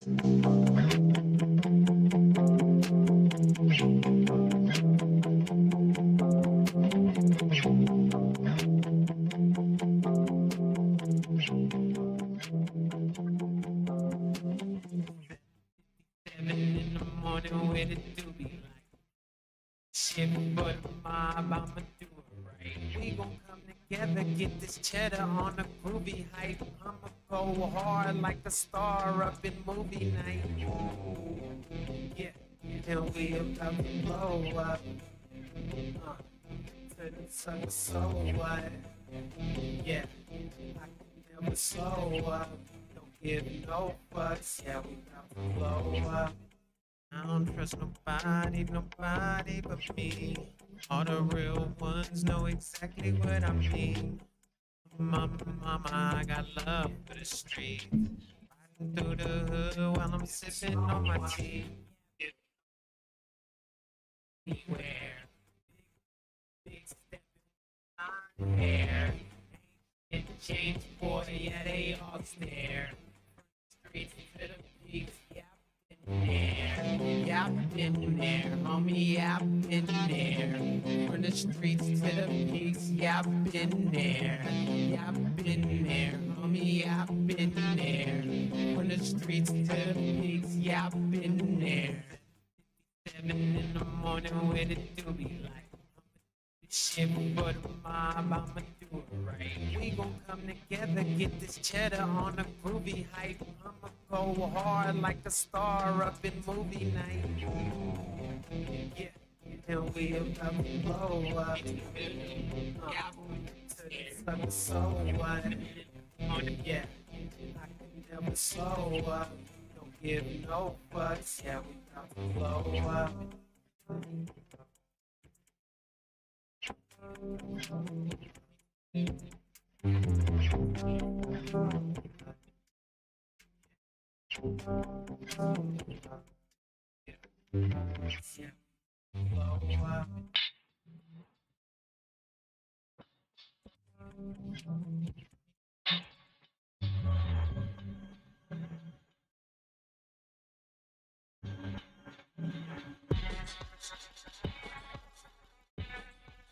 In the morning with it do be like shit for the mob, I'ma do it right. We gon' come together, get this cheddar on a groovy hype. I'ma go hard like a star up in movie night. Yeah, and we about to blow up. To the sun, so what? Yeah, I can never slow up. Don't give no fucks. Yeah, we about to blow up. I don't trust nobody but me. All the real ones know exactly what I mean. Mama, I got love for the street. Riding through the hood while I'm sipping on my tea. Anywhere, big step in my hair. Ain't change, boy, yeah, they all stare. Streets to the peaks, yeah. Yeah, I've been there, homie, yeah, I've been there. From the streets to the peaks, yeah, I've been there. Yeah, I've been there, homie, yeah, I've been there. From the streets to the peaks, yeah, I've been there. 7 in the morning with it do be like. Shit for the mob, I'ma do it right. We gon' come together, get this cheddar on a groovy hype. I'ma go hard like a star up in movie night. Yeah, and we about to blow up. To the sun, so what? Yeah, I can never slow up. Don't give no fucks. Yeah, we about to blow up. Yeah, blow up.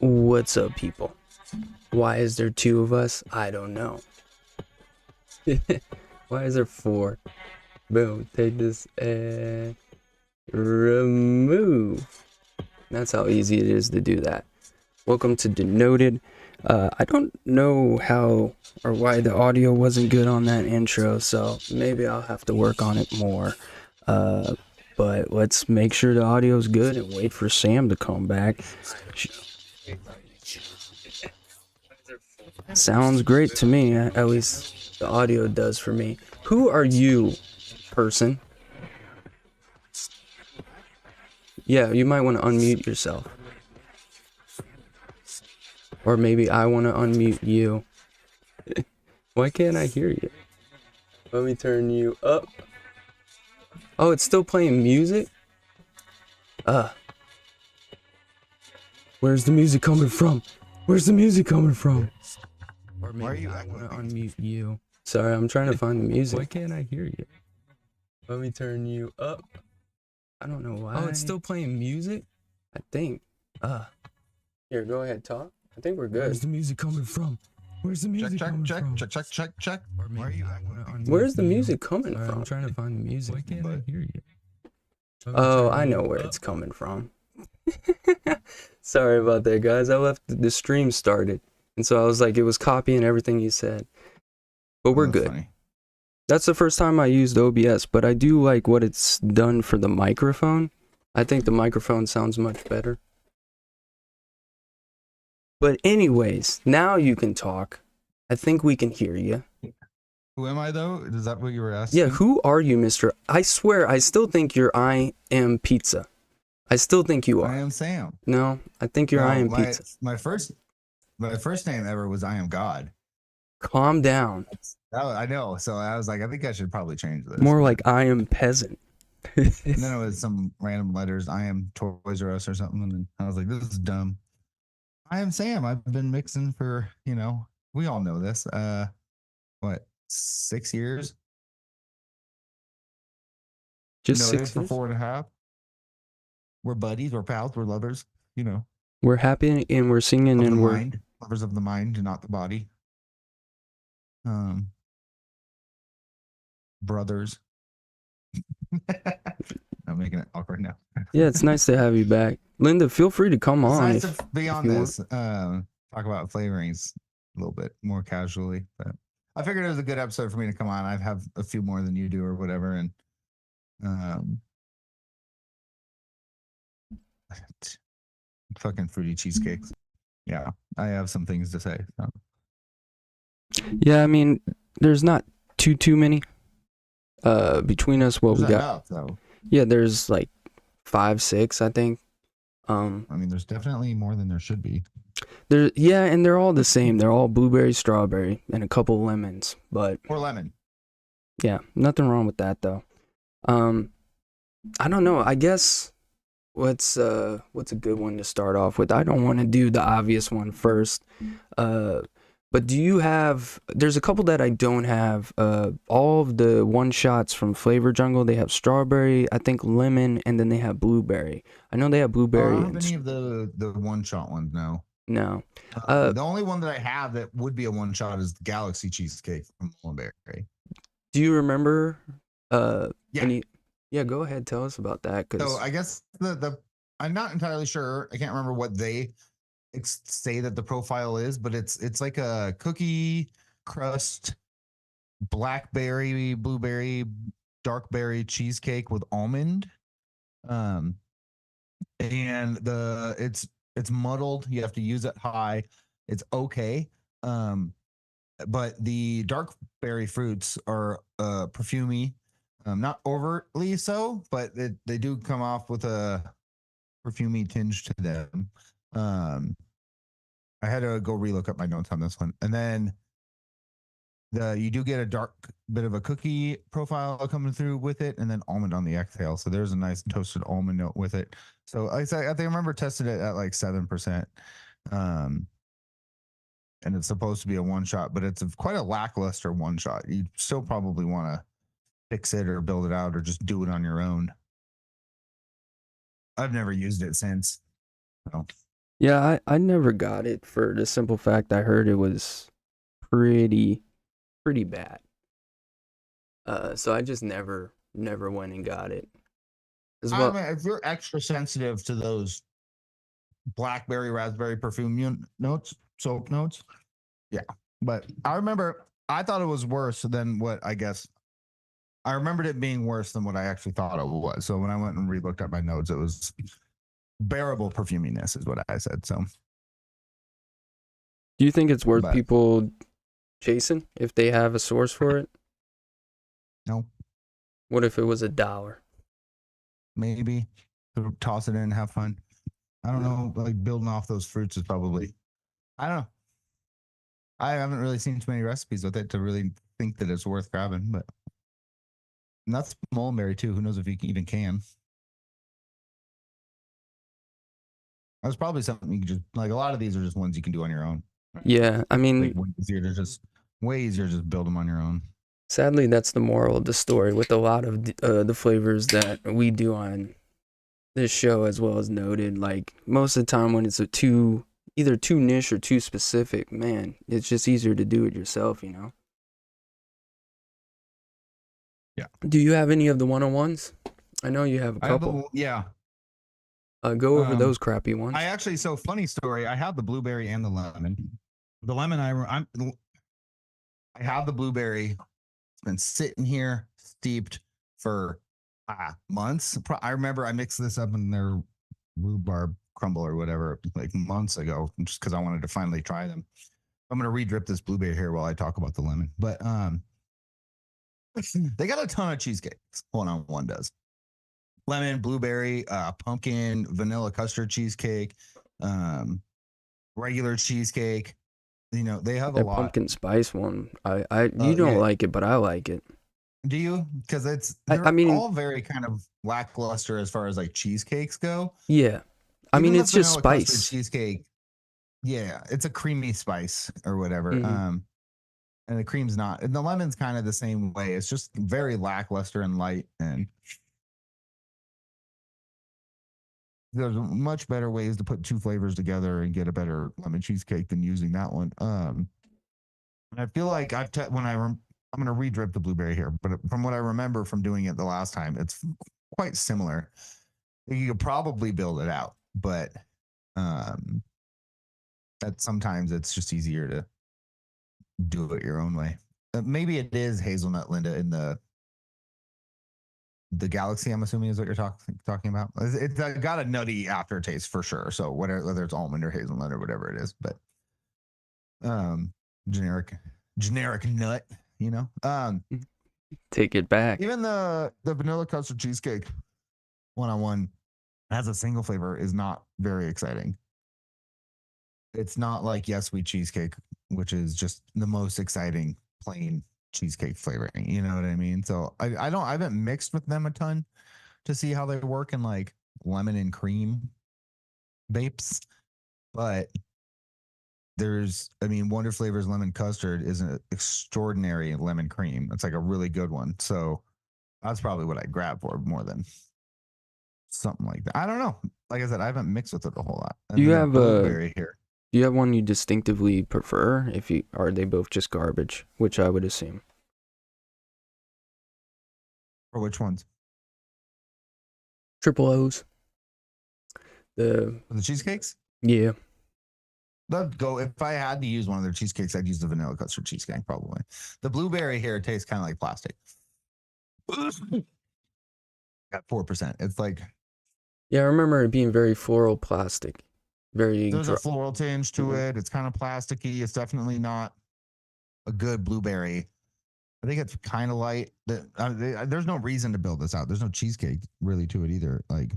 What's up, people? Why is there two of us? I don't know. Why is there four? Boom, take this and remove. That's how easy it is to do that. Welcome to Denoted. I don't know how or why the audio wasn't good on that intro, so maybe I'll have to work on it more. But let's make sure the audio's good and wait for Sam to come back. Sounds great to me, at least the audio does for me. Who are you, person? Yeah, you might want to unmute yourself. Or maybe I want to unmute you. Why can't I hear you? Let me turn you up. Oh, it's still playing music? Where's the music coming from? Where's the music coming from? Or maybe I want to unmute you. Sorry, I'm trying to find the music. Why can't I hear you? Let me turn you up. I don't know why. Oh, it's still playing music? I think. Here, go ahead, talk. I think we're good. Where's the music coming from? Where's the music coming from? Check. Where's the music coming from? I'm trying to find the music. Why can't I hear you? Oh, I know where it's coming from. Sorry about that, guys. I left the stream started. And so I was like, it was copying everything you said. But we're good. Funny. That's the first time I used OBS, but I do like what it's done for the microphone. I think the microphone sounds much better. But anyways, now you can talk. I think we can hear you. Who am I, though? Is that what you were asking? Yeah, who are you, mister? I swear, I still think you're I Am Pizza. I still think you are. I Am Sam. No, I think you're I Am Pizza. My first name ever was I Am God. Calm down. I know. So I was like, I think I should probably change this. More like I Am Peasant. And then it was some random letters. I Am Toys R Us or something. And I was like, this is dumb. I Am Sam. I've been mixing for, we all know this. 6 years? Just Noted for sixes. 4.5. We're buddies. We're pals. We're lovers. You know, We're happy and we're singing of the and we're mind. Lovers of the mind, not the body. Brothers. I'm making it awkward now. yeah. It's nice to have you back, Linda. Feel free to come It's on. nice to be on you this. Talk about flavorings a little bit more casually, but I figured it was a good episode for me to come on. I have a few more than you do, or whatever, and fucking fruity cheesecakes. Yeah, I have some things to say. So. Yeah, I mean, there's not too many. Between us, what There's we got? enough, though. Yeah, there's like 5, 6, I think. I mean, there's definitely more than there should be. Yeah, and they're all the same. They're all blueberry, strawberry, and a couple lemons. But or lemon. Yeah, nothing wrong with that though. I don't know. I guess what's a good one to start off with? I don't want to do the obvious one first. But do you have? There's a couple that I don't have. All of the one shots from Flavor Jungle, they have strawberry, I think lemon, and then they have blueberry. I know they have blueberry. I don't have any of the one shot ones. No. The only one that I have that would be a one shot is the Galaxy Cheesecake from Mulberry. Do you remember? Yeah. Yeah. Go ahead. Tell us about that. So I guess the I'm not entirely sure. I can't remember what they say that the profile is, but it's like a cookie crust, blackberry, blueberry, dark berry cheesecake with almond. And it's muddled. You have to use it high. It's okay. But the dark berry fruits are perfumey, not overtly so, but they do come off with a perfumey tinge to them. I had to go relook up my notes on this one, and then you do get a dark bit of a cookie profile coming through with it, and then almond on the exhale. So there's a nice toasted almond note with it. So I think I remember tested it at like 7%. And it's supposed to be a one shot, but it's quite a lackluster one shot. You still probably want to fix it or build it out or just do it on your own. I've never used it since. So. Yeah, I never got it for the simple fact I heard it was pretty bad. So I just never went and got it. As well, I mean, if you're extra sensitive to those blackberry, raspberry perfume notes, soap notes, yeah. But I remember I thought it was worse than what I guess. I remembered it being worse than what I actually thought it was. So when I went and relooked at my notes, it was bearable perfuminess is what I said. So do you think it's worth people chasing if they have a source for it? No. What if it was $1? Maybe toss it in and have fun. I don't know. Like building off those fruits is probably, I don't know. I haven't really seen too many recipes with it to really think that it's worth grabbing, but that's mulberry too. Who knows if you even can. That's probably something you can just like. A lot of these are just ones you can do on your own. Yeah, I mean, like way easier to just build them on your own. Sadly, that's the moral of the story with a lot of the flavors that we do on this show as well as Noted. Like most of the time when it's either too niche or too specific, man, it's just easier to do it yourself, you know? Yeah. Do you have any of the one-on-ones? I know you have a couple. Yeah. Go over those crappy ones. So funny story. I have the blueberry and the lemon. The lemon, I have the blueberry. It's been sitting here steeped for months. I remember I mixed this up in their rhubarb crumble or whatever like months ago, just because I wanted to finally try them. I'm gonna re-drip this blueberry here while I talk about the lemon. But they got a ton of cheesecakes. One does. Lemon, blueberry, pumpkin, vanilla custard cheesecake, regular cheesecake. You know, they have a lot. Pumpkin spice one. You don't like it, but I like it. Do you? Because they're all very kind of lackluster as far as like cheesecakes go. Yeah. I mean, it's just spice. Cheesecake. Yeah, it's a creamy spice or whatever. Mm-hmm. And the cream's not. And the lemon's kind of the same way. It's just very lackluster and light. And there's much better ways to put two flavors together and get a better lemon cheesecake than using that one. And I feel like I'm gonna re-drip the blueberry here, but from what I remember from doing it the last time, it's quite similar. You could probably build it out, but um, that sometimes it's just easier to do it your own way. Maybe it is hazelnut, Linda, in the galaxy. I'm assuming is what you're talking about. It's got a nutty aftertaste for sure. So whether it's almond or hazelnut or whatever it is, but generic nut, you know. Take it back. Even the vanilla custard cheesecake 101 as a single flavor is not very exciting. It's not like Yes Sweet Cheesecake, which is just the most exciting plain cheesecake flavoring. You know what I mean? So I haven't mixed with them a ton to see how they work in like lemon and cream vapes, but Wonder Flavors lemon custard is an extraordinary lemon cream. It's like a really good one. So that's probably what I grab for more than something like that. I don't know. Like I said, I haven't mixed with it a whole lot. Do you have blueberry here? Do you have one you distinctively prefer? Are they both just garbage? Which I would assume. For which ones? Triple O's. The cheesecakes? Yeah. That'd go. If I had to use one of their cheesecakes, I'd use the vanilla custard cheesecake probably. The blueberry here tastes kind of like plastic. Got 4%. It's like, yeah, I remember it being very floral plastic. There's a floral tinge to it. It's kind of plasticky. It's definitely not a good blueberry. I think it's kind of light. There's no reason to build this out. There's no cheesecake really to it either. Like,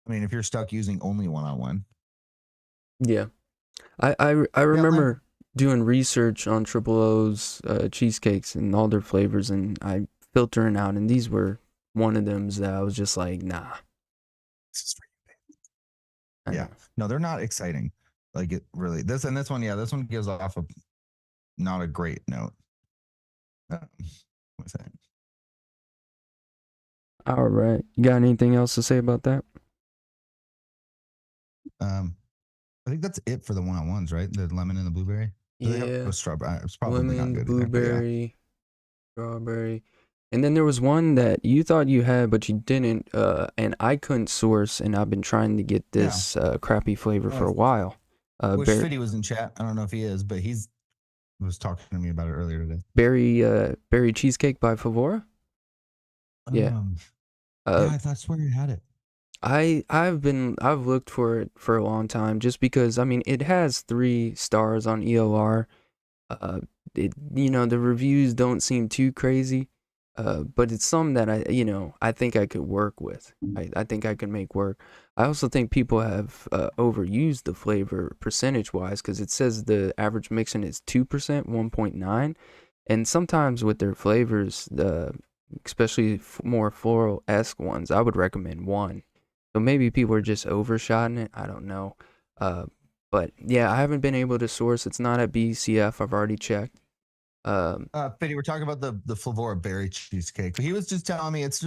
I mean, if you're stuck using only 101. Yeah. I remember doing research on Triple O's cheesecakes and all their flavors, and I filtering out, and these were one of them that I was just like, nah. This is for you, yeah. No, they're not exciting. Like it really. This one, yeah, this one gives off not a great note. What's that? All right. You got anything else to say about that? I think that's it for the 101s, right? The lemon and the blueberry. Yeah. Strawberry. It's probably lemon, not good blueberry, yeah. Strawberry. And then there was one that you thought you had, but you didn't, and I couldn't source, and I've been trying to get this crappy flavor for a while. Wish Fitty was in chat. I don't know if he is, but was talking to me about it earlier today. Berry cheesecake by Favora. Yeah. Yeah, I swear you had it. I've looked for it for a long time, just because I mean it has 3 stars on EOR. The reviews don't seem too crazy, but it's something that I think I could work with. I think I can make work. I also think people have overused the flavor percentage wise, because it says the average mixing is 2%, 1.9, and sometimes with their flavors, especially more floral-esque ones, I would recommend 1. So maybe people are just overshotting it. I don't know. But yeah, I haven't been able to source. It's not at BCF. I've already checked. Fitty, we're talking about the Flavora berry cheesecake. He was just telling me it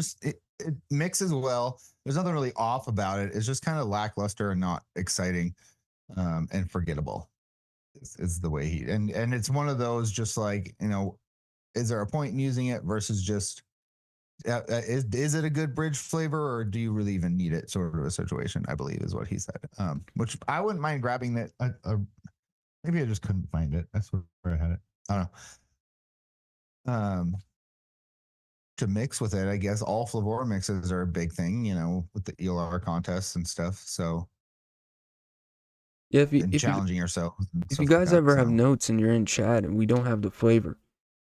mixes well. There's nothing really off about it. It's just kind of lackluster and not exciting, and forgettable. Is the way and it's one of those just like, is there a point in using it versus just is it a good bridge flavor, or do you really even need it, sort of a situation, I believe is what he said. Which I wouldn't mind grabbing that. Maybe I just couldn't find it. That's where I had it. I don't know. To mix with it, I guess all Flavora mixes are a big thing, with the ELR contests and stuff. So yeah, if challenging yourself. If you guys ever have notes and you're in chat and we don't have the flavor,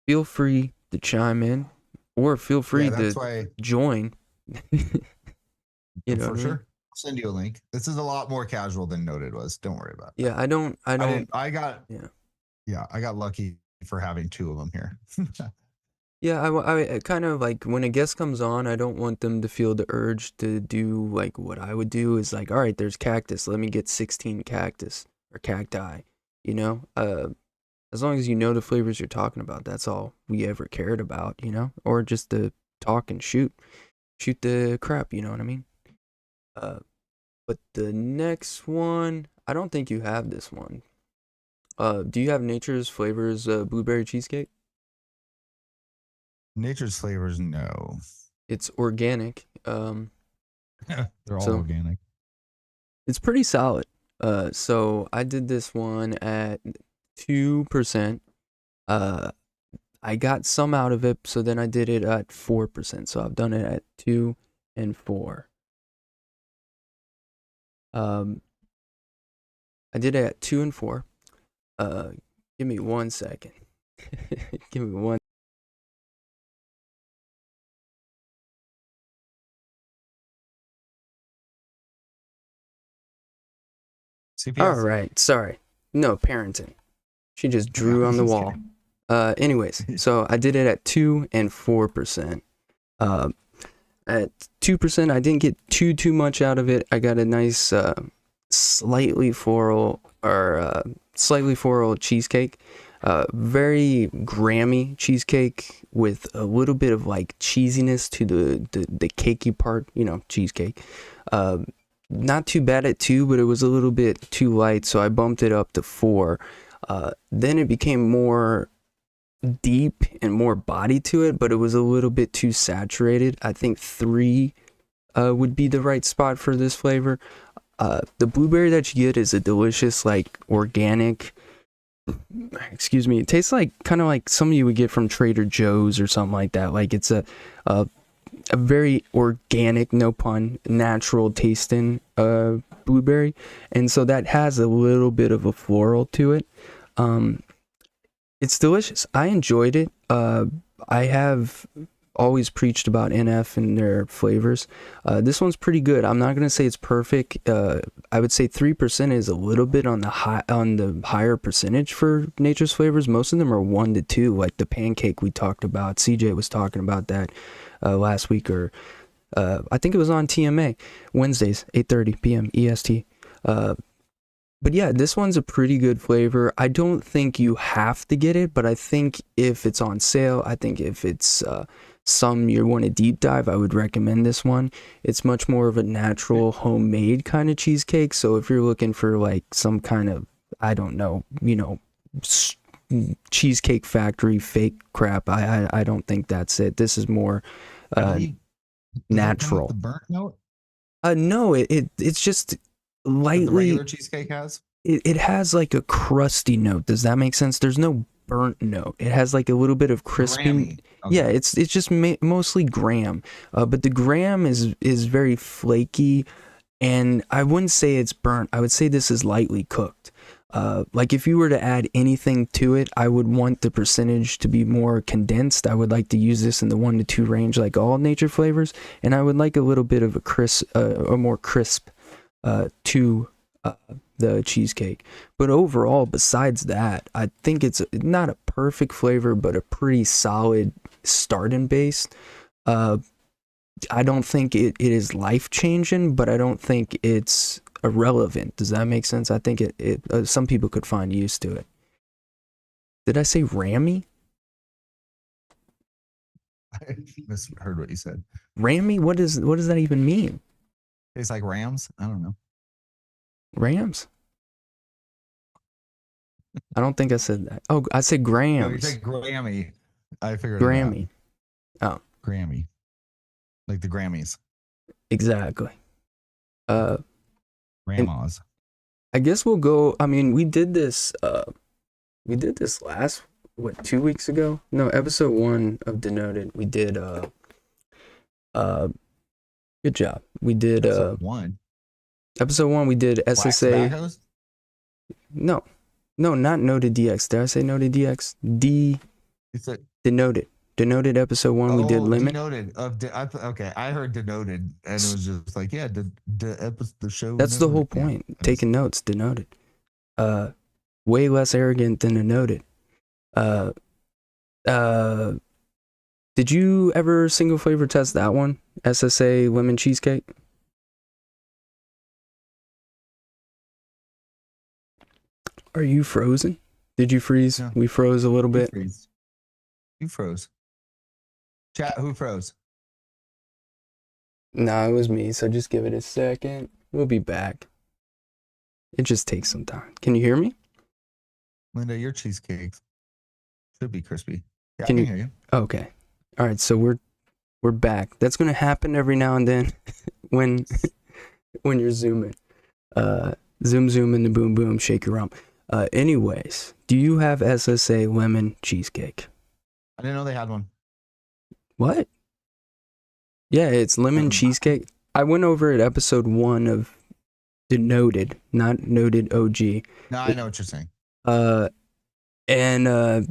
feel free to chime in. Or feel free to join. For sure. I'll send you a link. This is a lot more casual than Noted was. Don't worry about it. Yeah, I got lucky for having 2 of them here. Yeah, I kind of like, when a guest comes on, I don't want them to feel the urge to do like what I would do is like, all right, there's cactus. Let me get 16 cactus or cacti, as long as you know the flavors you're talking about, that's all we ever cared about, or just to talk and shoot shoot the crap, you know what I mean? But the next one, I don't think you have this one. Do you have Nature's Flavors blueberry cheesecake? Nature's Flavors, no. It's organic. They're all So- organic. It's pretty solid. So I did this one at 2%. I got some out of it, so then I did it at 4%. So I've done it at 2 and 4. I did it at 2 and 4. Give me 1 second. Give me one. CPS. All right, sorry. No, parenting. She just drew on the Just wall. kidding. Anyways, so I did it at 2 and 4%. At 2%, I didn't get too much out of it. I got a nice slightly floral cheesecake. Very Grammy cheesecake with a little bit of like cheesiness to the cakey part, you know, cheesecake. Not too bad at 2, but it was a little bit too light, so I bumped it up to 4. Then it became more deep and more body to it, but it was a little bit too saturated. I think 3 would be the right spot for this flavor. The blueberry that you get is a delicious, like, organic, excuse me, it tastes like kind of like some you would get from Trader Joe's or something like that. Like, it's a very organic, no pun, natural tasting blueberry, and so that has a little bit of a floral to it. It's delicious. I enjoyed it. I have always preached about NF and their flavors. This one's pretty good. I'm not gonna say it's perfect. I would say 3% is a little bit on the higher percentage for Nature's Flavors. Most of them are 1 to 2, like the pancake we talked about. CJ was talking about that last week, or I think it was on TMA Wednesdays, 8:30 p.m. EST. But yeah, this one's a pretty good flavor. I don't think you have to get it, but I think if it's on sale, I think if it's some you want to deep dive, I would recommend this one. It's much more of a natural, homemade kind of cheesecake. So if you're looking for like some kind of, I don't know, you know, Cheesecake Factory fake crap, I don't think that's it. This is more natural. The burnt note? No, it's just lightly. The regular cheesecake has? It has like a crusty note. Does that make sense? There's no burnt note. It has like a little bit of crispy. Grammy. Okay. Yeah, it's just mostly graham. But the graham is very flaky, and I wouldn't say it's burnt. I would say this is lightly cooked. Like if you were to add anything to it, I would want the percentage to be more condensed. I would like to use this in the 1 to 2 range, like all Nature Flavors, and I would like a little bit of a more crisp to the cheesecake. But overall, besides that, I think it's not a perfect flavor, but a pretty solid starting base. I don't think it is life changing, but I don't think it's irrelevant. Does that make sense? I think it some people could find use to it. Did I say Rammy? I misheard what you said. Rammy? What does that even mean? Tastes like Rams? I don't know. Rams? I don't think I said that. Oh, I said No, grams. you said Grammy. I figured it Grammy. out. Grammy. Like the Grammys. Exactly. Grandmas. I guess we'll go. I mean, we did this last 2 weeks ago? No, episode 1 of Denoted. We did good job. We did One. episode 1 we did Black SSA. Tobaccos? No, not Noted DX. Did I say Noted DX? You said Denoted episode 1 we did limit. Denoted. Okay, I heard Denoted, and it was just like, yeah, the show. That's the whole Denoted. Yeah. point. Taking notes, Denoted. Way less arrogant than Denoted. Did you ever single flavor test that one? SSA lemon cheesecake? Are you frozen? Did you freeze? No. We froze a little bit. Who froze? Chat, who froze? Nah, it was me, so just give it a second. We'll be back. It just takes some time. Can you hear me? Linda, your cheesecakes should be crispy. Yeah, Can I you? can hear you. Okay. All right, so we're back. That's gonna happen every now and then when when you're zooming. Zoom in the boom boom, shake your rump. Anyways, do you have SSA lemon cheesecake? I didn't know they had one. What? Yeah, it's lemon cheesecake. I went over it episode 1 of Denoted, not Noted OG. No, I know what you're saying. Yeah,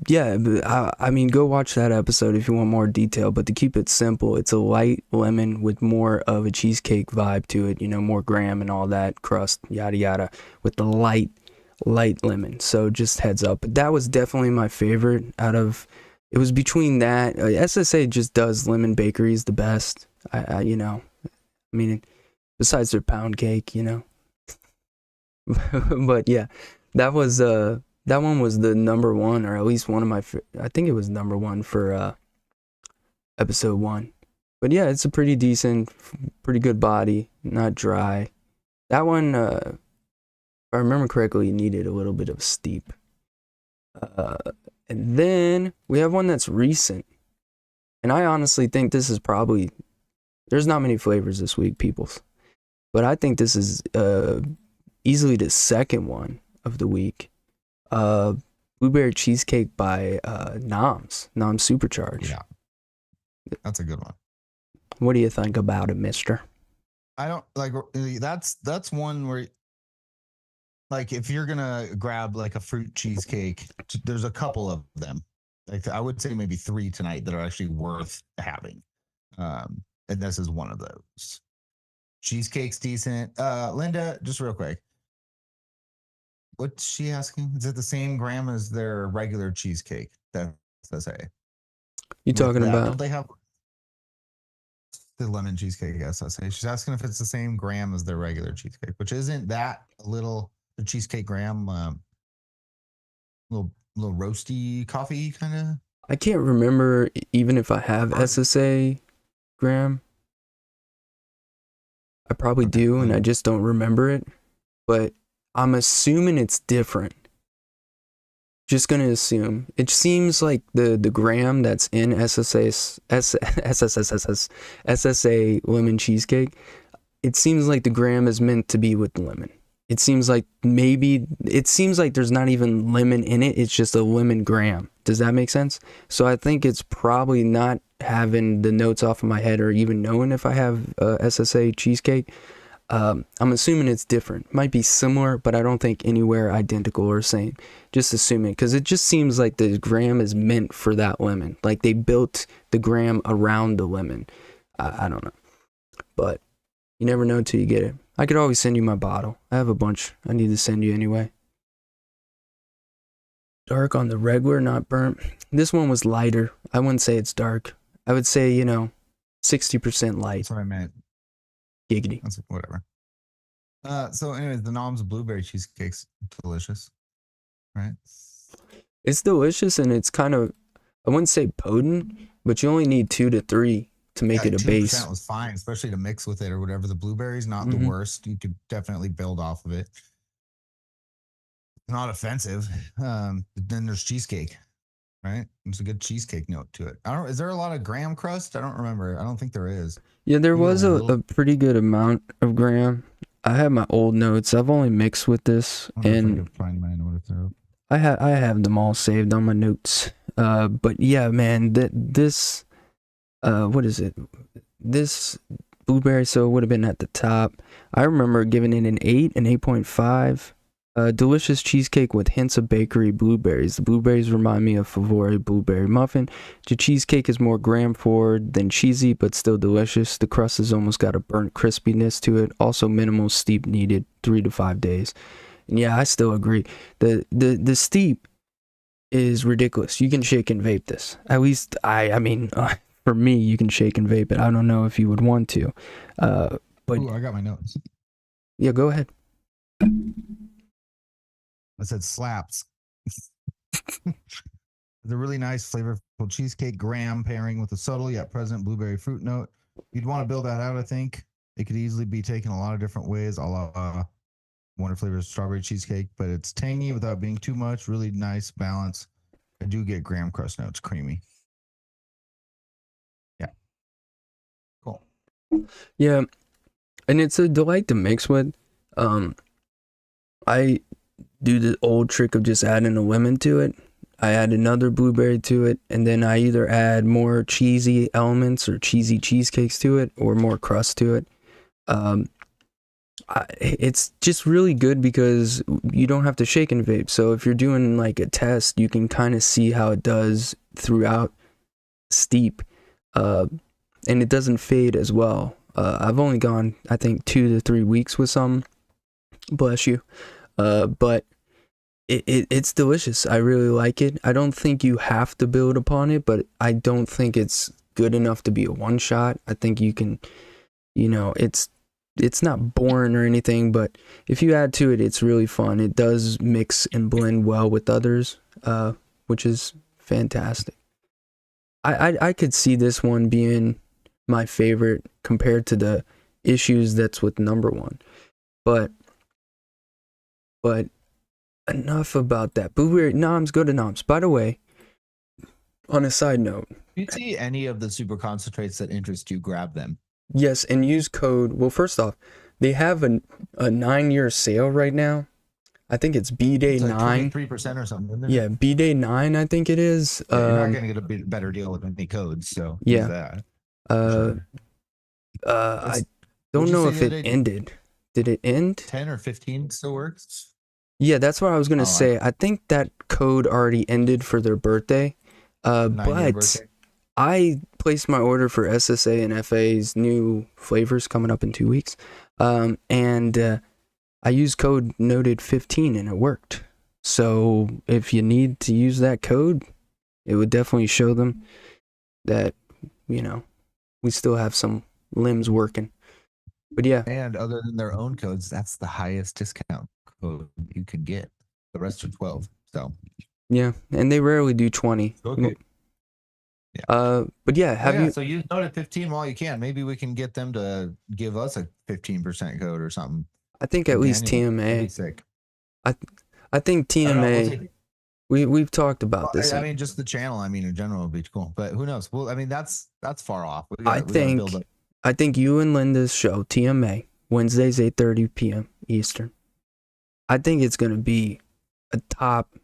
I mean, go watch that episode if you want more detail. But to keep it simple, it's a light lemon with more of a cheesecake vibe to it. You know, more graham and all that crust, yada yada, with the light lemon. So just heads up. But that was definitely my favorite out of. It was between that. SSA just does lemon bakeries the best. You know, I mean, besides their pound cake, you know. But yeah, that one was the number one, or at least one of my. I think it was number one for episode 1. But yeah, it's a pretty decent, pretty good body, not dry. That one, if I remember correctly, needed a little bit of steep. And then we have one that's recent, and I honestly think this is probably. There's not many flavors this week, peoples, but I think this is easily the second one of the week. Blueberry cheesecake by Noms Supercharge. Yeah, that's a good one. What do you think about it, mister? I don't like that's one where like if you're gonna grab like a fruit cheesecake, there's a couple of them. Like I would say maybe 3 tonight that are actually worth having. And this is one of those. Cheesecake's decent. Linda, just real quick. What's she asking? Is it the same gram as their regular cheesecake? That's SSA. You talking about? Don't they have the lemon cheesecake SSA? She's asking if it's the same gram as their regular cheesecake, which isn't that a little the cheesecake gram, little roasty coffee kind of. I can't remember even if I have SSA gram. I probably do, and I just don't remember it. But I'm assuming it's different. Just gonna assume. It seems like the gram that's in SSA lemon cheesecake. It seems like the gram is meant to be with lemon. It seems like there's not even lemon in it. It's just a lemon gram. Does that make sense? So I think it's probably not having the notes off of my head or even knowing if I have SSA cheesecake. I'm assuming it's different. Might be similar, but I don't think anywhere identical or same. Just assuming, because it just seems like the gram is meant for that lemon. Like they built the gram around the lemon. I don't know. But you never know until you get it. I could always send you my bottle. I have a bunch I need to send you anyway. Dark on the regular, not burnt. This one was lighter. I wouldn't say it's dark. I would say, 60% light. That's what I meant. Giggity. That's whatever. So anyways, the Noms blueberry cheesecake's delicious. Right? It's delicious, and it's kind of, I wouldn't say potent, but you only need 2 to 3 to make it a base. 2% was fine, especially to mix with it or whatever. The blueberry's not the worst. You could definitely build off of it. Not offensive. Then there's cheesecake, right? There's a good cheesecake note to it. Is there a lot of graham crust? I don't remember. I don't think there is. Yeah, there was a pretty good amount of graham. I have my old notes. I've only mixed with this, and I have them all saved on my notes. But yeah, man, this what is it? This blueberry, so it would have been at the top. I remember giving it an 8, an 8.5. Delicious cheesecake with hints of bakery blueberries. The blueberries remind me of Favore blueberry muffin. The cheesecake is more graham forward than cheesy, but still delicious. The crust has almost got a burnt crispiness to it. Also minimal steep needed, 3 to 5 days. And yeah, I still agree. The steep is ridiculous. You can shake and vape this. At least I mean, for me, you can shake and vape it. I don't know if you would want to. But ooh, I got my notes. Yeah, go ahead. I said slaps. The really nice flavorful cheesecake graham pairing with a subtle yet present blueberry fruit note. you'd want to build that out. I think it could easily be taken a lot of different ways. A la Wonder Flavors strawberry cheesecake, but it's tangy without being too much. Really nice balance. I do get graham crust notes, creamy. Yeah, cool. Yeah, and it's a delight to mix with. I do the old trick of just adding a lemon to it. I add another blueberry to it, and then I either add more cheesy elements or cheesy cheesecakes to it, or more crust to it. It's just really good because you don't have to shake and vape. So if you're doing like a test, you can kind of see how it does throughout steep, and it doesn't fade as well. I've only gone, I think, 2 to 3 weeks with some. Bless you. But it's delicious. I really like it. I don't think you have to build upon it, but I don't think it's good enough to be a one shot. I think you can, it's not boring or anything, but if you add to it, it's really fun. It does mix and blend well with others, which is fantastic. I could see this one being my favorite compared to the issues that's with number one. But enough about that. Blueberry noms, go to noms. By the way, on a side note, if you see any of the super concentrates that interest you, grab them. Yes, and use code. Well, first off, they have a 9-year sale right now. I think it's B-Day It's like 9. 23% or something. Isn't it? Yeah, B-Day 9, I think it is. Yeah, you're not going to get a better deal with any codes, so yeah. use that. Sure. I don't know if it ended. Did it end? 10 or 15 still works? Yeah, that's what I was going to say. I think that code already ended for their birthday. But birthday. I placed my order for SSA and FA's new flavors coming up in 2 weeks. And I used code Noted 15 and it worked. So if you need to use that code, it would definitely show them that, we still have some limbs working. But yeah. And other than their own codes, that's the highest discount code you could get. The rest are 12. So yeah, and they rarely do 20. Okay. Yeah. But yeah, have you? So use Noted 15 while you can. Maybe we can get them to give us a 15% code or something. I think at least TMA. Sick. I think TMA. We've talked about this. I mean, just the channel. I mean, in general would be cool. But who knows? Well, I mean, that's far off. I think you and Linda's show TMA Wednesdays 8:30 p.m. Eastern. I think it's gonna be a top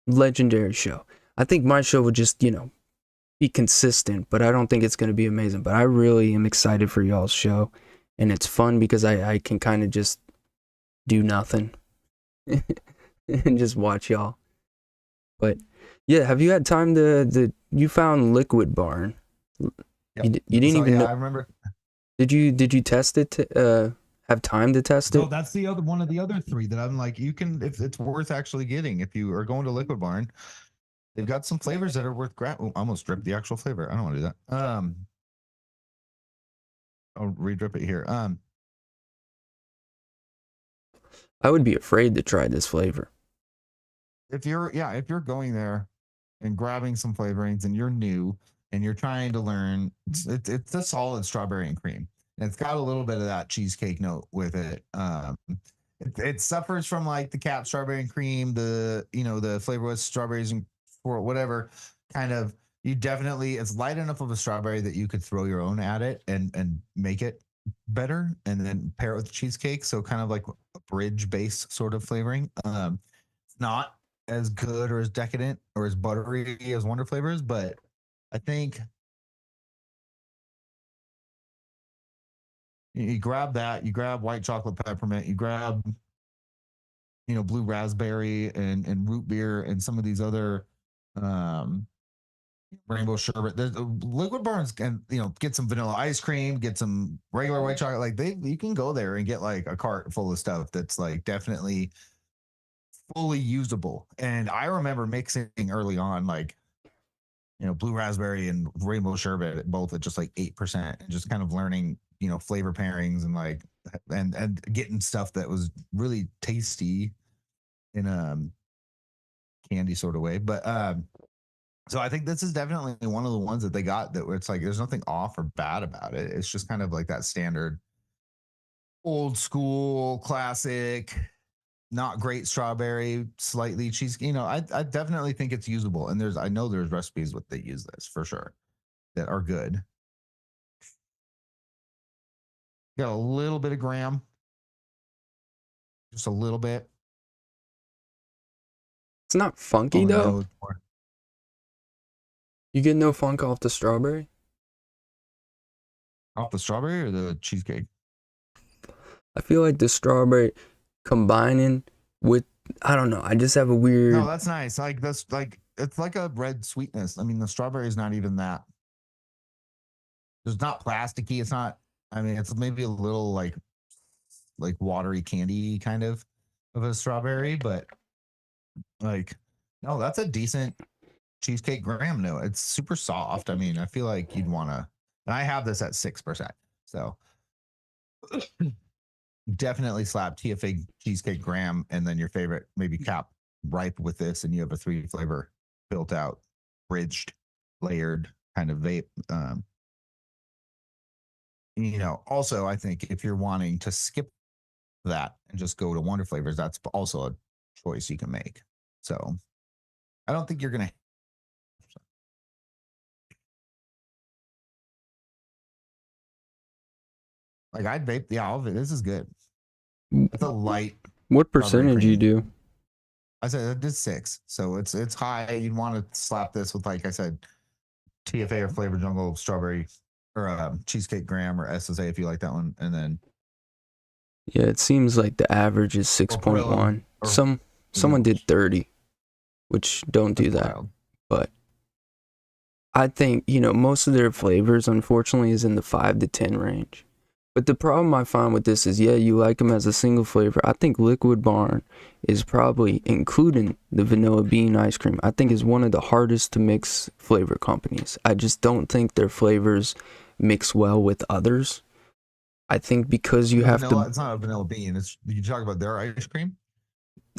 legendary show. I think my show would just be consistent, but I don't think it's gonna be amazing. But I really am excited for y'all's show, and it's fun because I can kind of just do nothing and just watch y'all. But yeah, have you had time you found Liquid Barn? Yep. You didn't even know. I remember. Did you test it to have time to test it? No, that's the other one of the other three that I'm like, you can, if it's worth actually getting, if you are going to Liquid Barn, they've got some flavors that are worth grabbing. I almost dripped the actual flavor. I don't want to do that. I'll re-drip it here. I would be afraid to try this flavor. If you're going there and grabbing some flavorings and you're new and you're trying to learn, it's a solid strawberry and cream. And it's got a little bit of that cheesecake note with it. It suffers from like the Cap strawberry and cream, the flavor with strawberries and whatever kind of. You definitely, it's light enough of a strawberry that you could throw your own at it and make it better, and then pair it with cheesecake. So kind of like a bridge base sort of flavoring. It's not as good or as decadent or as buttery as Wonder Flavors, but I think you grab that, you grab white chocolate peppermint, you grab blue raspberry and root beer and some of these other rainbow sherbet. There's Liquid Barns can get some vanilla ice cream, get some regular white chocolate. Like you can go there and get like a cart full of stuff that's like definitely fully usable. And I remember mixing early on like blue raspberry and rainbow sherbet both at just like 8%, and just kind of learning flavor pairings and like and getting stuff that was really tasty in a candy sort of way. But So I think this is definitely one of the ones that they got that where it's like there's nothing off or bad about it. It's just kind of like that standard old school classic, not great strawberry, slightly cheese. You know, I definitely think it's usable. And I know there's recipes with that use this for sure that are good. Got a little bit of graham, just a little bit. It's not funky On the though. nose more. You get no funk off the strawberry? Off the strawberry or the cheesecake? I feel like the strawberry combining with, I don't know. I just have a weird. No, that's nice. Like that's like it's like a red sweetness. I mean, the strawberry is not even that. It's not plasticky. It's not. I mean, it's maybe a little like watery candy kind of a strawberry, but like no, that's a decent cheesecake graham. No, it's super soft. I mean, I feel like you'd want to. And I have this at 6%, so definitely slap TFA cheesecake graham, and then your favorite maybe cap ripe with this, and you have a 3 flavor built out, bridged, layered kind of vape. You know, also I think if you're wanting to skip that and just go to Wonder Flavors, that's also a choice you can make. So I don't think you're gonna. Like I'd vape. Yeah, this is good. It's a light. What percentage you do? I said it's 6, so it's high. You'd want to slap this with, like I said, TFA or Flavor Jungle strawberry or cheesecake graham or SSA if you like that one, and then Yeah, it seems like the average is 6.1. Someone did 30, which don't do that. Wild. But I think, you know, most of their flavors, unfortunately, is in the 5 to 10 range. But the problem I find with this is, yeah, you like them as a single flavor. I think Liquid Barn is probably, including the vanilla bean ice cream, I think is one of the hardest to mix flavor companies. I just don't think their flavors mix well with others. I think because you have to. It's not a vanilla bean. It's, you talk about their ice cream?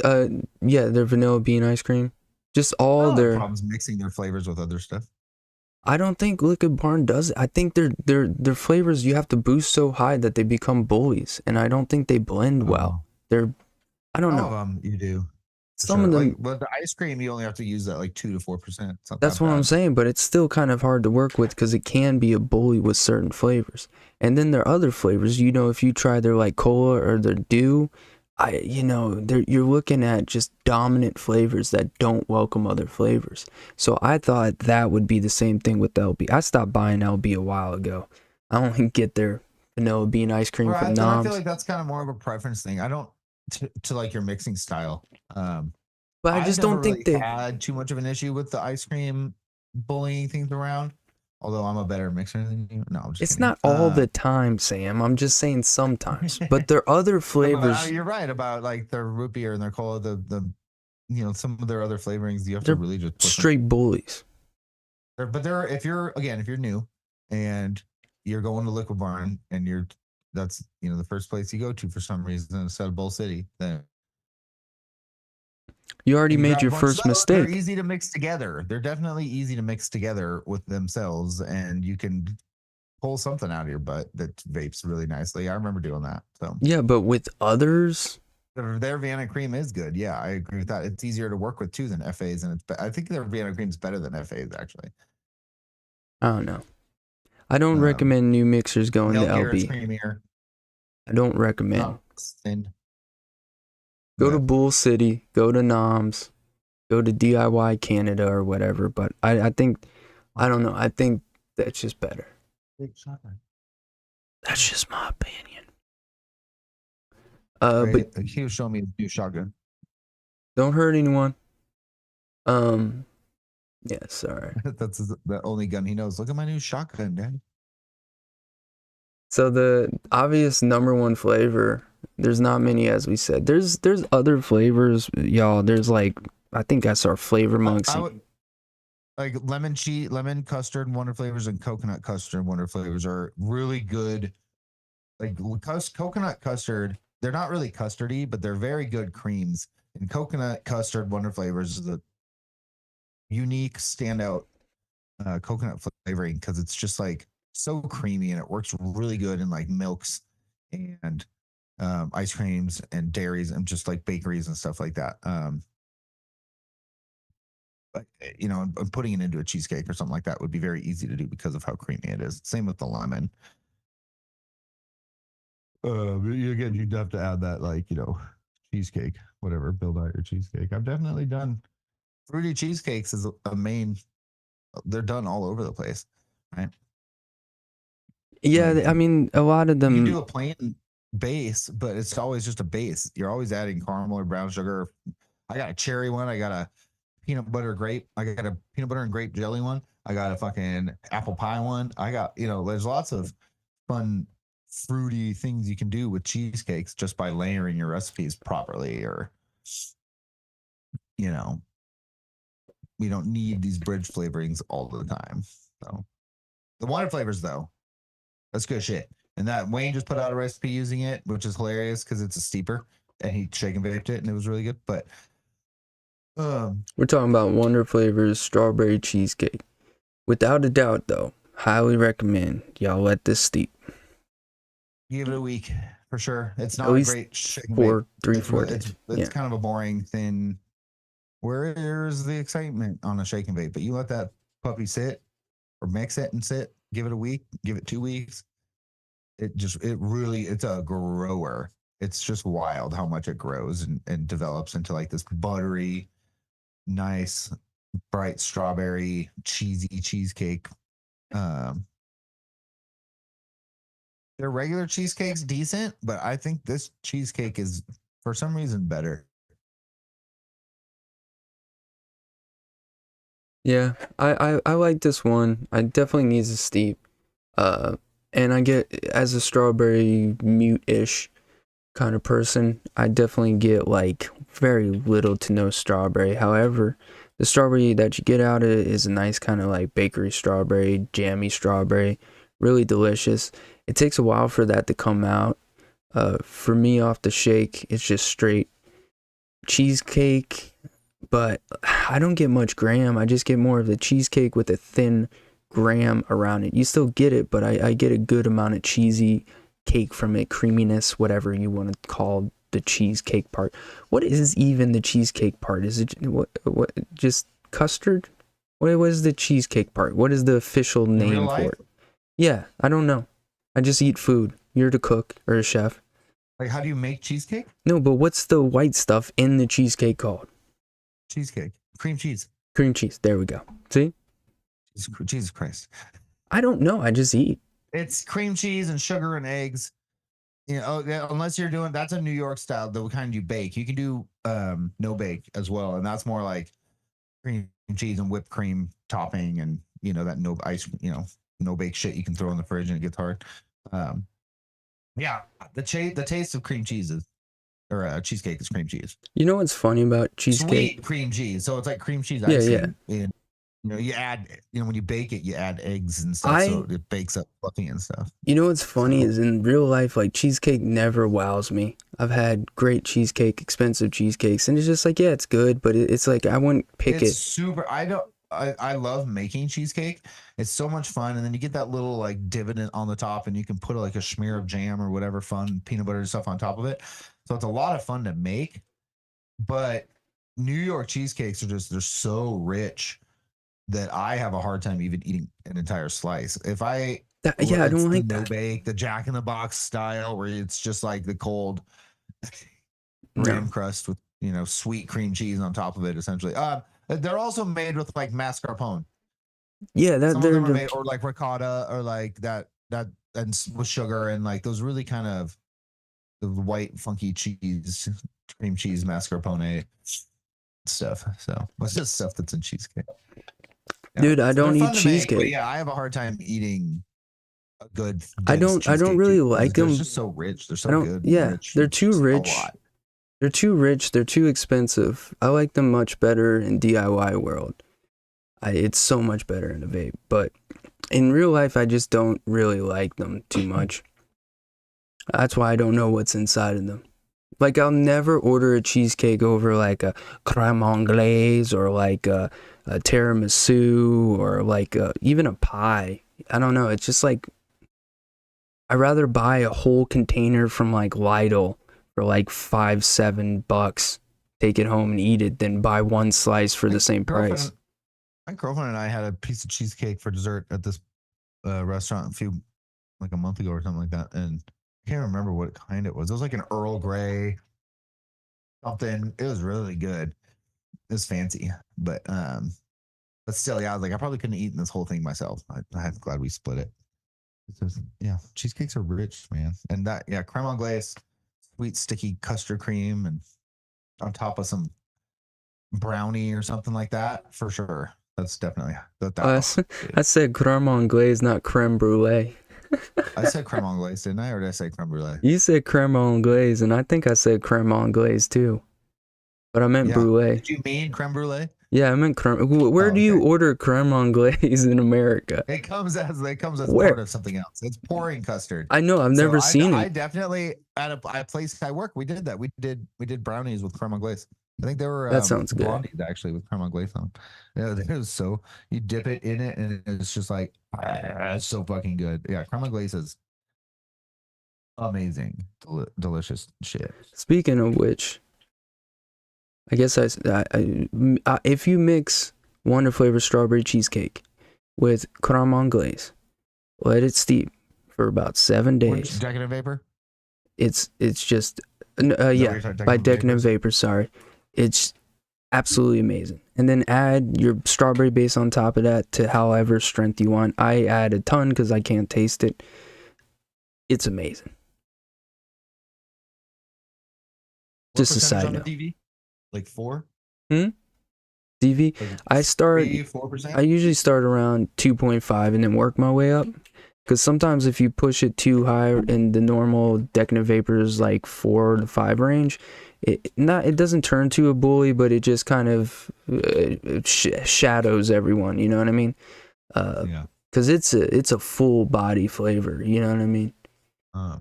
Yeah, their vanilla bean ice cream. Just all their problems mixing their flavors with other stuff. I don't think Liquid Barn does it. I think their flavors you have to boost so high that they become bullies, and I don't think they blend well. I don't know. You do. Some of them, like, but the ice cream you only have to use that like 2 to 4%. That's what I'm saying, but it's still kind of hard to work with because it can be a bully with certain flavors. And then there are other flavors. You know, if you try their like cola or their dew, you're looking at just dominant flavors that don't welcome other flavors. So I thought that would be the same thing with LB. I stopped buying LB a while ago. I only get their vanilla bean ice cream from Noms. I feel like that's kind of more of a preference thing. I don't to like your mixing style. But I just don't think they had too much of an issue with the ice cream bullying things around. Although I'm a better mixer than you. No, I'm just it's kidding. Not all the time, Sam. I'm just saying sometimes. But there are other flavors. You're right about like their root beer and their cola, the some of their other flavorings. You have to really just put straight bullies. But if you're new and you're going to Liquid Barn and that's the first place you go to for some reason instead of Bowl City, then you already made your first mistake. They're easy to mix together. They're definitely easy to mix together with themselves, and you can pull something out of your butt that vapes really nicely. I remember doing that. So yeah, but with others, their Vienna cream is good. Yeah, I agree with that. It's easier to work with too than FAs, and I think their Vienna cream is better than FAs actually. I don't know. I don't recommend new mixers going to LB. Creamier. I don't recommend. Go to Bull City, go to Noms, go to DIY Canada or whatever. But I think, I don't know. I think that's just better. That's just my opinion. But he was showing me his new shotgun. Don't hurt anyone. Yeah, sorry. That's the only gun he knows. Look at my new shotgun, Dad. So the obvious number one flavor, there's not many, as we said. There's other flavors, y'all. There's like, I think I saw Flavor Monks. Like lemon custard Wonder Flavors and coconut custard Wonder Flavors are really good. Like coconut custard, they're not really custardy, but they're very good creams. And coconut custard Wonder Flavors is unique standout coconut flavoring because it's just like so creamy and it works really good in like milks and ice creams and dairies and just like bakeries and stuff like that. But and putting it into a cheesecake or something like that would be very easy to do because of how creamy it is. Same with the lemon. Again, you'd have to add that, like, cheesecake, whatever, build out your cheesecake. I've definitely done fruity cheesecakes is a main, they're done all over the place, right? Yeah, I mean, a lot of You them. do a plain base, but it's always just a base. You're always adding caramel or brown sugar. I got a cherry one. I got a peanut butter grape. I got a peanut butter and grape jelly one. I got a fucking apple pie one. I got, there's lots of fun fruity things you can do with cheesecakes just by layering your recipes properly, or we don't need these bridge flavorings all the time. So the water flavors, though, that's good shit. And that Wayne just put out a recipe using it, which is hilarious because it's a steeper, and he shake and vaped it, and it was really good. But we're talking about Wonder Flavors strawberry cheesecake. Without a doubt, though, highly recommend y'all let this steep. Give it a week for sure. It's not At least a great shake and 4 vape. days. It's kind of a boring, thin. Where's the excitement on a shake and vape? But you let that puppy sit or mix it and sit. Give it a week. Give it 2 weeks. It's a grower. It's just wild how much it grows and develops into like this buttery, nice, bright strawberry, cheesy cheesecake. Their regular cheesecake's decent, but I think this cheesecake is for some reason better. Yeah, I like this one. I definitely needs a steep. And I get, as a strawberry mute-ish kind of person, I definitely get like very little to no strawberry. However, the strawberry that you get out of it is a nice kind of like bakery strawberry, jammy strawberry, really delicious. It takes a while for that to come out. For me, off the shake, it's just straight cheesecake, but I don't get much graham. I just get more of the cheesecake with a thin graham around it. You still get it, but I get a good amount of cheesy cake from it, creaminess, whatever you want to call the cheesecake part. What is even the cheesecake part? Is it what just custard? What is the cheesecake part? What is the official name for it? Yeah, I don't know. I just eat food. You're the cook or a chef. Like, how do you make cheesecake? No, but what's the white stuff in the cheesecake called? Cheesecake. Cream cheese. Cream cheese. There we go. See? Jesus Christ. I don't know. I just eat. It's cream cheese and sugar and eggs. Unless you're doing, that's a New York style, the kind you bake. You can do no bake as well, and that's more like cream cheese and whipped cream topping, and that no ice, no bake shit you can throw in the fridge and it gets hard. Yeah, the taste of cream cheese is, or cheesecake is cream cheese. You know what's funny about cheesecake? Sweet cream cheese. So it's like cream cheese icing. Yeah. And, you add, when you bake it, you add eggs and stuff, so it bakes up fluffy and stuff. You know what's funny is in real life, like, cheesecake never wows me. I've had great cheesecake, expensive cheesecakes, and it's just like, yeah, it's good, but it's like I wouldn't pick it. Super. I love making cheesecake. It's so much fun, and then you get that little like divot on the top, and you can put like a smear of jam or whatever fun peanut butter and stuff on top of it. So it's a lot of fun to make. But New York cheesecakes they're so rich that I have a hard time even eating an entire slice. If I don't like that. No bake, the Jack in the Box style, where it's just like the cold graham crust with sweet cream cheese on top of it, essentially. They're also made with like mascarpone. Yeah, some of them are made, or like ricotta, or like that and with sugar and like those really kind of the white funky cheese, cream cheese, mascarpone stuff. So what's just stuff that's in cheesecake? Yeah. Dude, I don't eat cheesecake. Make, yeah, I have a hard time eating a good. I don't really like them. They're just so rich. They're so good. Yeah, they're too rich. They're too rich. They're too expensive. I like them much better in DIY world. It's so much better in a vape. But in real life, I just don't really like them too much. That's why I don't know what's inside of them. Like I'll never order a cheesecake over like a crème anglaise or like a tiramisu or like even a pie. I don't know. It's just like I'd rather buy a whole container from like Lidl for like $5-7, take it home and eat it, than buy one slice for the same price. My girlfriend and I had a piece of cheesecake for dessert at this restaurant like a month ago or something like that, and I can't remember what kind it was. It was like an Earl Grey something. It was really good. It was fancy, but still, yeah, I was like, I probably couldn't have eaten this whole thing myself. I'm glad we split it. It's just, yeah, cheesecakes are rich, man, and that, yeah, creme anglaise, sweet sticky custard cream, and on top of some brownie or something like that, for sure. That's definitely I said creme anglaise, not creme brulee. I said creme anglaise, didn't I? Or did I say creme brulee? You said creme anglaise, and I think I said creme anglaise too. But I meant brulee. Did you mean creme brulee? Yeah, I meant creme. Where do you order creme anglaise in America? It comes as part of something else. It's pouring custard. I know. I've never seen it. I definitely at a place I work, we did that. We did brownies with creme anglaise. I think they were that sounds good. Blondies actually with creme anglaise on. Yeah, it was so, you dip it in it and it's just like, it's so fucking good. Yeah, creme anglaise is amazing, delicious shit. Speaking of which, I guess if you mix Wonder Flavor strawberry cheesecake with creme anglaise, let it steep for about 7 days. Decadent Vapor? It's just by Decadent Vapor, sorry. It's absolutely amazing. And then add your strawberry base on top of that to however strength you want. I add a ton because I can't taste it. It's amazing. Just a side note. Like 4? DV? Like I 4%? I usually start around 2.5 and then work my way up. Because sometimes if you push it too high in the normal Decadent Vapors like 4 to 5 range, it doesn't turn to a bully, but it just kind of shadows everyone. You know what I mean? Because it's a full body flavor. You know what I mean?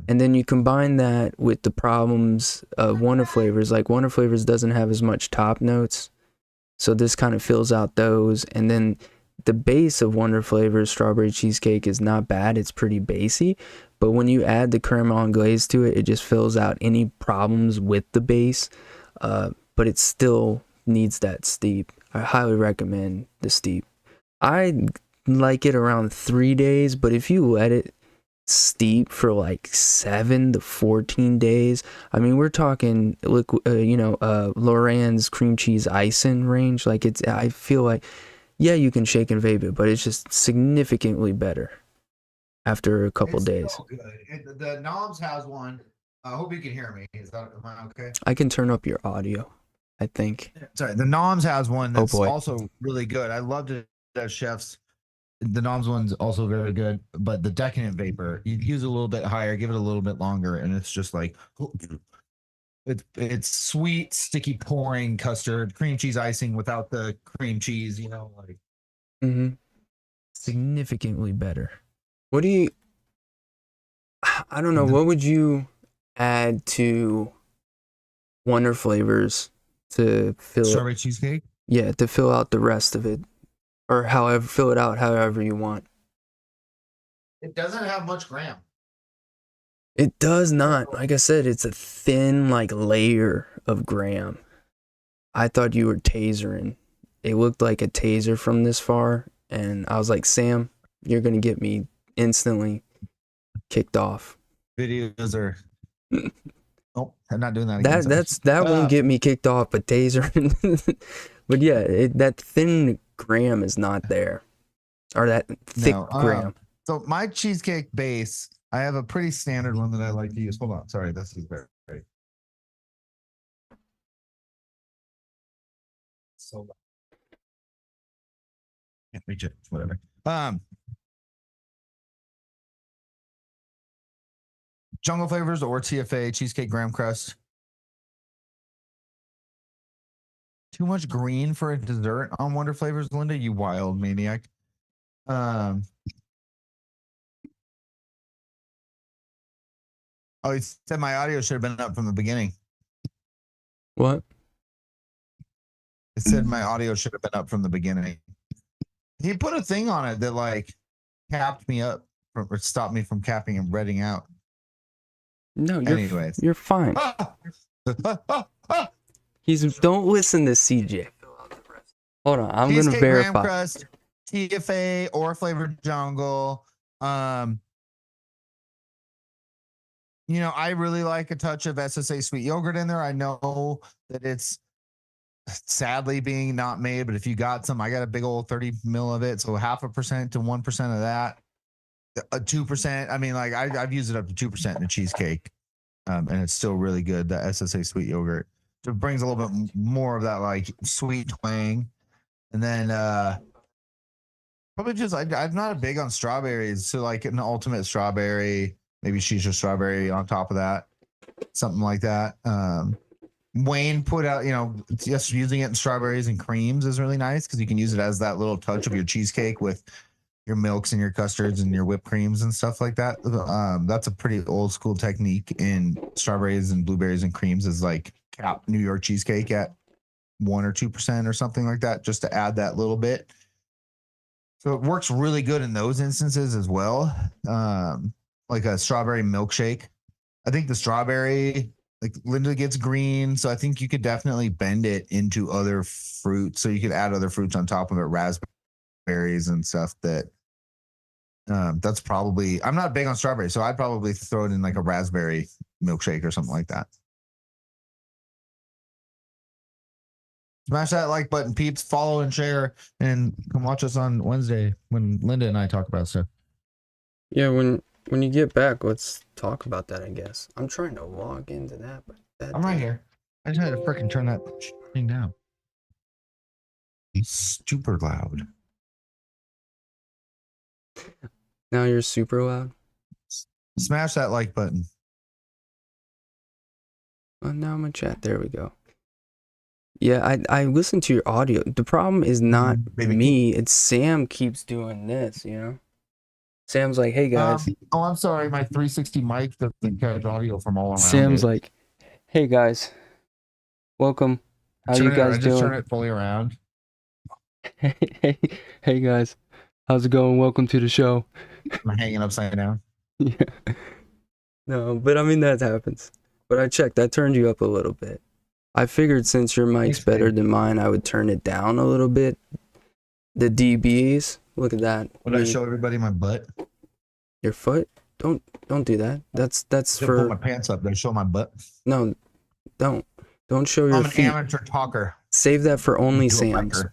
And then you combine that with the problems of Wonder Flavors. Like Wonder Flavors doesn't have as much top notes, so this kind of fills out those. And then the base of Wonder Flavors strawberry cheesecake is not bad. It's pretty basey, but when you add the creme anglaise to it, it just fills out any problems with the base. But it still needs that steep. I highly recommend the steep. I like it around 3 days, but if you let it steep for like 7 to 14 days, I mean, we're talking Loran's cream cheese icing range. Like I feel like, yeah, you can shake and vape it, but it's just significantly better after a couple days. So good. The Knobs has one. I hope you can hear me. Am I okay? I can turn up your audio, I think. Sorry, the Noms has one that's also really good. I loved it as chefs. The Noms one's also very good, but the Decadent Vapor, you use it a little bit higher, give it a little bit longer, and it's just like it's sweet, sticky, pouring custard, cream cheese icing without the cream cheese, like significantly better. What do you? I don't know. What would you add to Wonder Flavors to fill strawberry cheesecake? Yeah, to fill out the rest of it. Or fill it out however you want. It doesn't have much gram. It does not. Like I said, it's a thin layer of gram. I thought you were tasering. It looked like a taser from this far, and I was like, Sam, you're gonna get me instantly kicked off. Videos are. Oh, I'm not doing that again. That won't get me kicked off, but taser. But yeah, that thin gram is not there, or that thick gram. So my cheesecake base, I have a pretty standard one that I like to use. Hold on, sorry, this is very so can't reach it. Whatever. Jungle Flavors or TFA cheesecake graham crust. Too much green for a dessert on Wonder Flavors, Linda, you wild maniac. Oh, he said my audio should have been up from the beginning. What? It said my audio should have been up from the beginning. He put a thing on it that like capped me up or stopped me from capping and reading out. No, Anyways. you're fine. Don't listen to CJ. Hold on, I'm gonna verify. Graham crust, TFA or flavored jungle. You know, I really like a touch of SSA sweet yogurt in there. I know that it's sadly being not made, but if you got some, I got a big old 30 mil of it. So 0.5% to 1% of that, 2%. I mean, like I've used it up to 2% in a cheesecake. And it's still really good. The SSA sweet yogurt. So it brings a little bit more of that like sweet twang. And then probably just I'm not big on strawberries. So like an ultimate strawberry, maybe shisha strawberry on top of that. Something like that. Wayne put out, you know, just using it in strawberries and creams is really nice because you can use it as that little touch of your cheesecake with your milks and your custards and your whipped creams and stuff like that. That's a pretty old school technique in strawberries and blueberries and creams is like cap New York cheesecake at 1 or 2% or something like that, just to add that little bit. So it works really good in those instances as well. Like a strawberry milkshake. I think the strawberry, like Linda gets green, so I think you could definitely bend it into other fruits. So you could add other fruits on top of it, raspberries and stuff. That's probably, I'm not big on strawberries, so I'd probably throw it in like a raspberry milkshake or something like that. Smash that like button, peeps. Follow and share, and come watch us on Wednesday when Linda and I talk about stuff. Yeah, when you get back, let's talk about that, I guess. I'm trying to log into that, but I'm right here. I just had to freaking turn that thing down. He's super loud. Now you're super loud? Smash that like button. Oh, now I'm in chat. There we go. Yeah, I listened to your audio. The problem is not me. It's Sam keeps doing this, you know? Sam's like, hey, guys. I'm sorry. My 360 mic doesn't catch audio from all around. Sam's like, hey, guys. Welcome. How you guys doing? Just turn it fully around. Hey, guys. How's it going? Welcome to the show. I'm hanging upside down. Yeah. No, but I mean, that happens. But I checked. I turned you up a little bit. I figured since your mic's better than mine, I would turn it down a little bit. The dBs, look at that. Would I show everybody my butt? Your foot? Don't do that. That's for. Pull my pants up. Then show my butt. No, don't show your feet. I'm an amateur talker. Save that for only Sam's.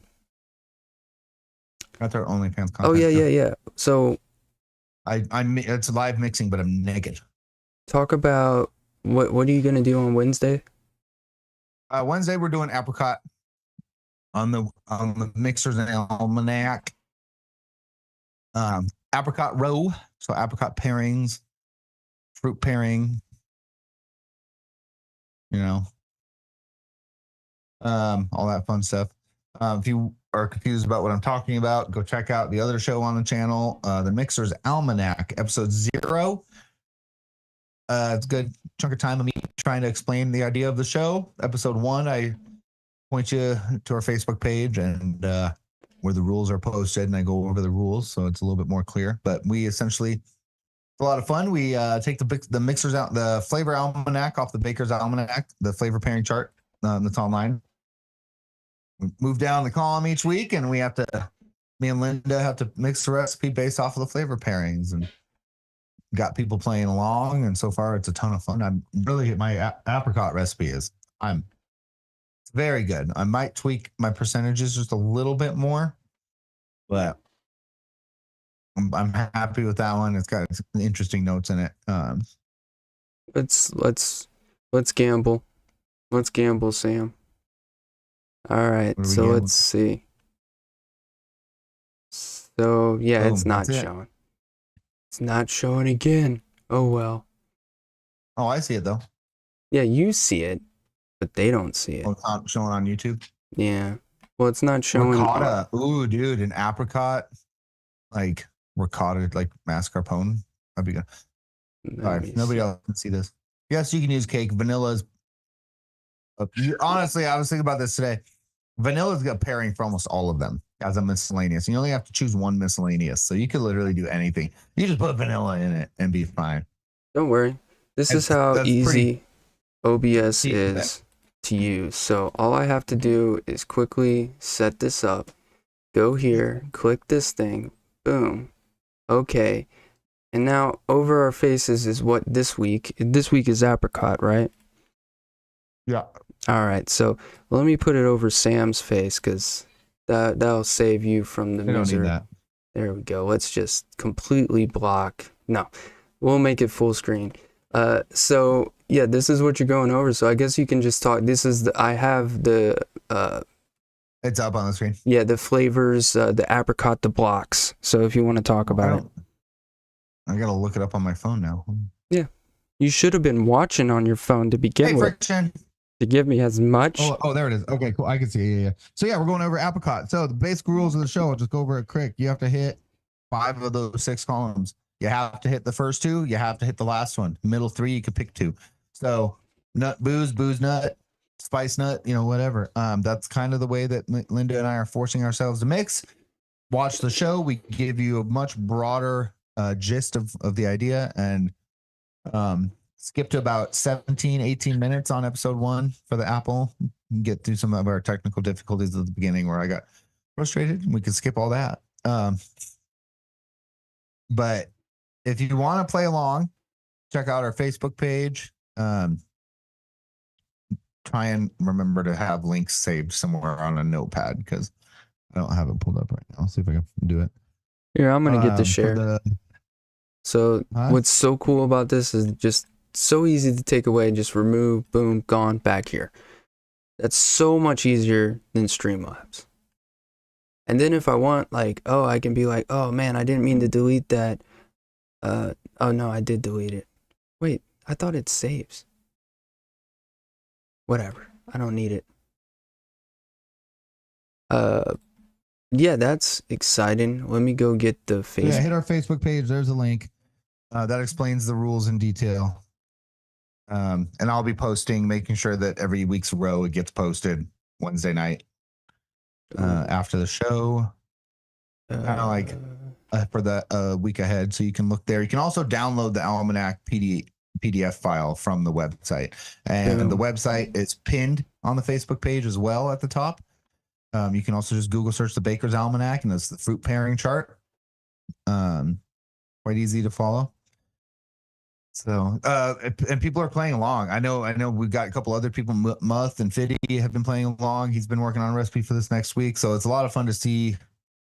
That's our OnlyFans content. Oh yeah. So, it's live mixing, but I'm naked. Talk about what are you gonna do on Wednesday? Wednesday we're doing apricot on the Mixers and Almanac. Apricot row, so apricot pairings, fruit pairing. You know, all that fun stuff. If you are confused about what I'm talking about, go check out the other show on the channel, the Mixers Almanac, episode 0. It's a good chunk of time of me trying to explain the idea of the show. Episode 1, I point you to our Facebook page and where the rules are posted, and I go over the rules, so it's a little bit more clear. But we essentially, it's a lot of fun. We take the mixers out, the flavor almanac off the Baker's Almanac, the flavor pairing chart that's online. We move down the column each week, and me and Linda have to mix the recipe based off of the flavor pairings, and got people playing along. And so far, it's a ton of fun. I'm really, my apricot recipe is, it's very good. I might tweak my percentages just a little bit more, but I'm happy with that one. It's got interesting notes in it. Let's gamble. Let's gamble, Sam. All right, so let's see. So yeah, boom, it's not showing. It's not showing again. Oh well. Oh, I see it though. Yeah, you see it, but they don't see it. Oh, it's not showing on YouTube? Yeah. Well, it's not showing. Ricotta. Ooh, dude, an apricot, like ricotta, like mascarpone. That'd be good. All right, nobody else can see this. Yes, you can use cake. Vanilla is Honestly, I was thinking about this today. Vanilla's got pairing for almost all of them as a miscellaneous. You only have to choose one miscellaneous, so you could literally do anything. You just put vanilla in it and be fine. Don't worry. This is how That's easy OBS Yeah. is to use. So all I have to do is quickly set this up. Go here, click this thing, boom. Okay. And now over our faces is what this week is apricot, right? Yeah. All right. So let me put it over Sam's face because that'll save you from the We don't misery. need that. There we go. Let's just completely block. No, we'll make it full screen. So yeah, this is what you're going over. So I guess you can just talk. I have the It's up on the screen. yeah, the flavors, the apricot, the blocks. So if you want to talk about it. I gotta look it up on my phone now. You should have been watching on your phone to begin with. Friction. To give me as much. Oh, there it is. Okay, cool. I can see. Yeah. So yeah, we're going over apricot. So the basic rules of the show, I'll just go over it quick. You have to hit 5 of those 6 columns. You have to hit the first 2. You have to hit the last one. Middle 3, you can pick 2. So nut, booze, nut, spice nut, whatever. That's kind of the way that Linda and I are forcing ourselves to mix. Watch the show. We give you a much broader gist of the idea, and skip to about 18 minutes on episode 1 for the apple. Get through some of our technical difficulties at the beginning where I got frustrated. We could skip all that. But if you want to play along, check out our Facebook page. Try and remember to have links saved somewhere on a notepad because I don't have it pulled up right now. I'll see if I can do it. Here, I'm gonna get the share. So Huh? what's so cool about this is just so easy to take away. Just remove, boom, gone, back here. That's so much easier than Streamlabs. And then if I want, like, oh, I can be like, oh man, I didn't mean to delete that. Oh no, I did delete it. Wait, I thought it saves. Whatever, I don't need it. Yeah, that's exciting. Let me go get the Facebook. Yeah, hit our Facebook page. There's a link that explains the rules in detail. And I'll be posting, making sure that every week's row it gets posted Wednesday night after the show. Kind of like for the week ahead, so you can look there. You can also download the almanac PDF file from the website, and the website is pinned on the Facebook page as well at the top. You can also just Google search the Baker's Almanac, and that's the fruit pairing chart. Quite easy to follow. So, and people are playing along. I know we've got a couple other people, Muth and Fiddy, have been playing along. He's been working on a recipe for this next week. So it's a lot of fun to see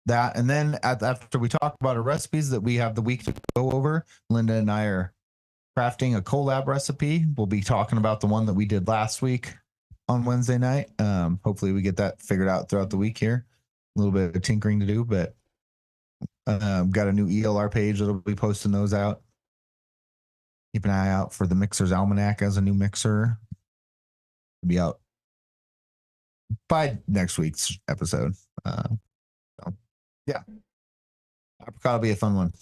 that. And then after we talk about our recipes that we have the week to go over, Linda and I are crafting a collab recipe. We'll be talking about the one that we did last week on Wednesday night. Hopefully we get that figured out throughout the week here. A little bit of tinkering to do, but got a new ELR page that'll be posting those out. Keep an eye out for the Mixer's Almanac as a new mixer. It'll be out by next week's episode. So, yeah. Apricot will be a fun one.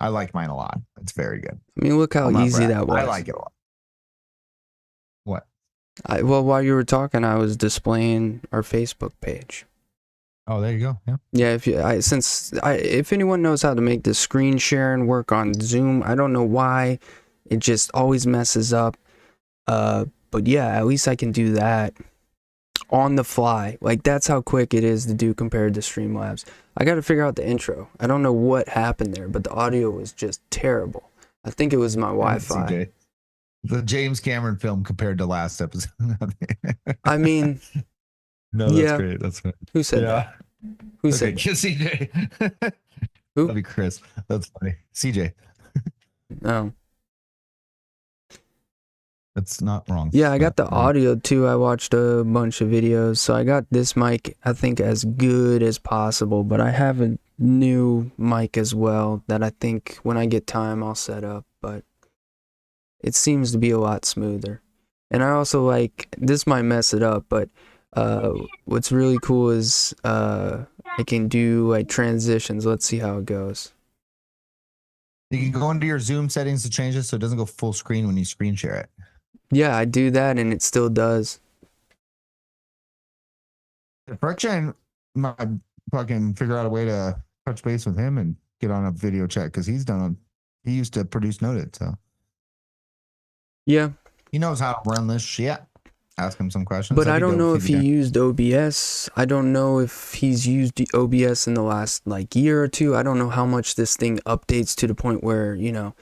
I like mine a lot. It's very good. I mean, look how easy that was. I like it a lot. What? Well, while you were talking, I was displaying our Facebook page. Oh, there you go. Yeah. Yeah. If anyone knows how to make the screen sharing work on Zoom, I don't know why it just always messes up. But yeah, at least I can do that on the fly. Like, that's how quick it is to do compared to Streamlabs. I got to figure out the intro. I don't know what happened there, but the audio was just terrible. I think it was my Wi-Fi. CJ. The James Cameron film compared to last episode. I mean, no, that's yeah. great. That's great. Who said that? Who said that? CJ. Who? That'd be Chris. That's funny. CJ. No. That's not wrong. Yeah, I got the audio too. I watched a bunch of videos, so I got this mic, I think, as good as possible, but I have a new mic as well that I think when I get time I'll set up, but it seems to be a lot smoother. And I also this might mess it up, but what's really cool is I can do like transitions. Let's see how it goes. You can go into your Zoom settings to change it so it doesn't go full screen when you screen share it. Yeah, I do that and it still does. The Friction might fucking figure out a way to touch base with him and get on a video chat because he used to produce Noted, so Yeah. he knows how to run this shit. Ask him some questions. But I don't know if he used OBS. I don't know if he's used the OBS in the last like year or two. I don't know how much this thing updates to the point where, you know,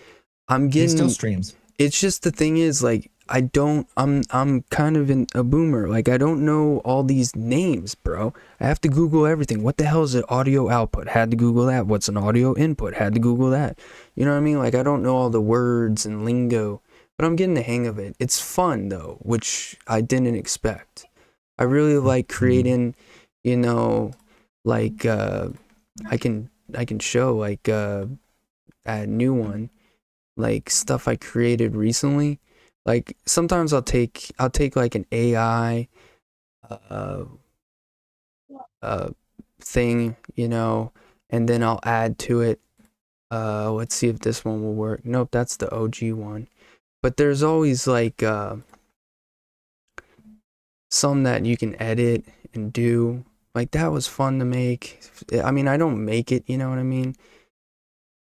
I'm getting. He still streams. It's just the thing is like I'm kind of a boomer. Like I don't know all these names, bro. I have to Google everything. What the hell is an audio output? Had to Google that. What's an audio input? Had to Google that. You know what I mean? Like I don't know all the words and lingo. But I'm getting the hang of it. It's fun though, which I didn't expect. I really like creating, you know, like I can show like a new one, like stuff I created recently. Like sometimes I'll take like an AI thing, you know, and then I'll add to it. Let's see if this one will work. Nope, that's the OG one. But there's always like some that you can edit and do. Like that was fun to make. I mean, I don't make it, you know what I mean?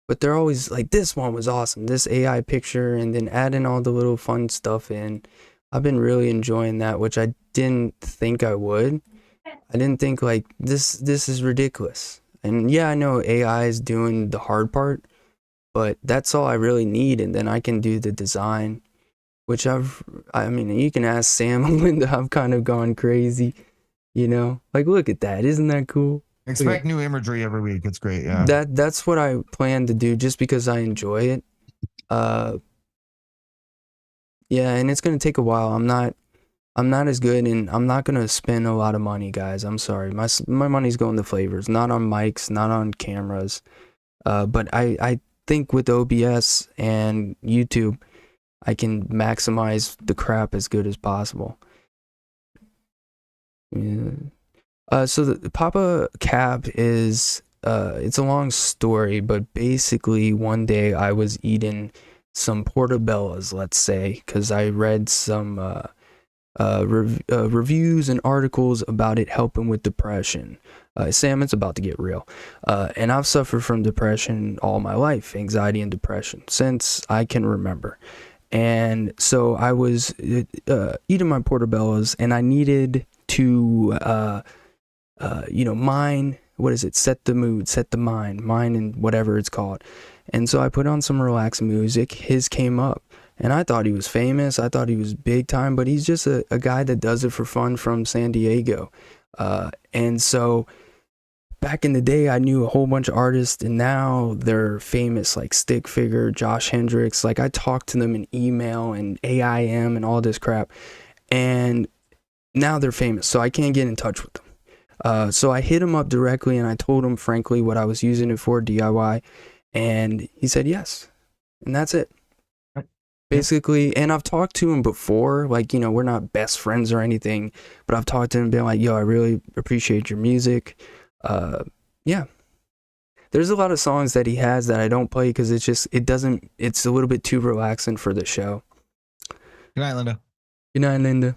But they're always like, this one was awesome. This AI picture, and then adding all the little fun stuff in. I've been really enjoying that, which I didn't think I would. I didn't think like this is ridiculous. And yeah, I know AI is doing the hard part. But that's all I really need, and then I can do the design, which I mean, you can ask Sam and Linda, I've kind of gone crazy, you know? Like, look at that. Isn't that cool? Expect new imagery every week. It's great, yeah. That's what I plan to do just because I enjoy it. Yeah, and it's going to take a while. I'm not as good, and I'm not going to spend a lot of money, guys. I'm sorry. My money's going to flavors, not on mics, not on cameras. But I think with OBS and YouTube, I can maximize the crap as good as possible. Yeah. So the Poppa Cap is it's a long story, but basically one day I was eating some portobellos, let's say, because I read some reviews and articles about it helping with depression. Sam, it's about to get real. And I've suffered from depression all my life, anxiety and depression, since I can remember. And so I was eating my portobellos, and I needed to, you know, set the mood, set the mind and whatever it's called. And so I put on some relaxing music. His came up. And I thought he was famous. I thought he was big time, but he's just a guy that does it for fun from San Diego. And so back in the day, I knew a whole bunch of artists, and now they're famous, like Stick Figure, Josh Hendricks. Like I talked to them in email and AIM and all this crap. And now they're famous, so I can't get in touch with them. So I hit him up directly, and I told him, frankly, what I was using it for, DIY. And he said yes. And that's it. Basically, and I've talked to him before, like, you know, we're not best friends or anything, but I've talked to him and been like, yo, I really appreciate your music. Yeah. There's a lot of songs that he has that I don't play because it's a little bit too relaxing for the show. Good night, Linda. Good night, Linda.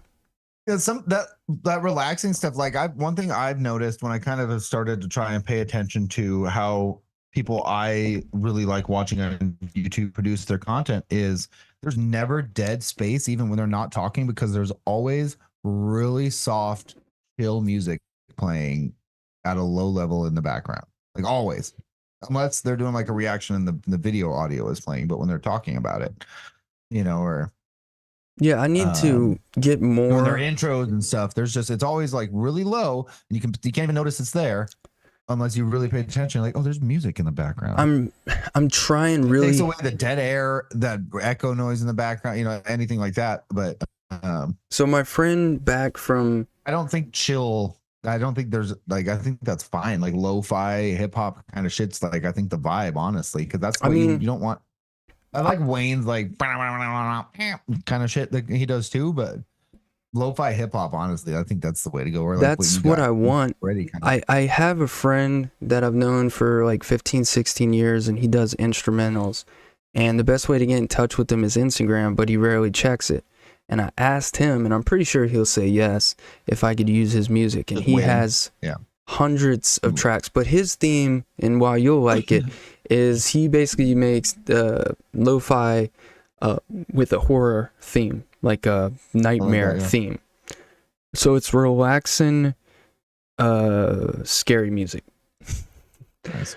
Yeah, that relaxing stuff, like one thing I've noticed when I kind of have started to try and pay attention to how people I really like watching on YouTube produce their content is there's never dead space, even when they're not talking, because there's always really soft, chill music playing at a low level in the background, like always, unless they're doing like a reaction and the video audio is playing. But when they're talking about it, you know, or yeah, I need to get more. When their intros and stuff, it's always like really low, and you can't even notice it's there. Unless you really pay attention, like, oh, there's music in the background. I'm trying really. It takes away the dead air, that echo noise in the background, you know, anything like that. But so my friend back from, I don't think there's like, I think that's fine. Like lo-fi hip hop kind of shit's like, I think the vibe, honestly, because that's what you don't want. I like Wayne's like kind of shit that he does too, but lo-fi hip-hop, honestly, I think that's the way to go. Or like that's what I want. I have a friend that I've known for like 15 16 years, and he does instrumentals, and the best way to get in touch with him is Instagram, but he rarely checks it. And I asked him, and I'm pretty sure he'll say yes if I could use his music. And he has hundreds of tracks. But his theme, and why you'll like it, is he basically makes the lo-fi with a horror theme, like a nightmare theme. So it's relaxing, scary music. Nice.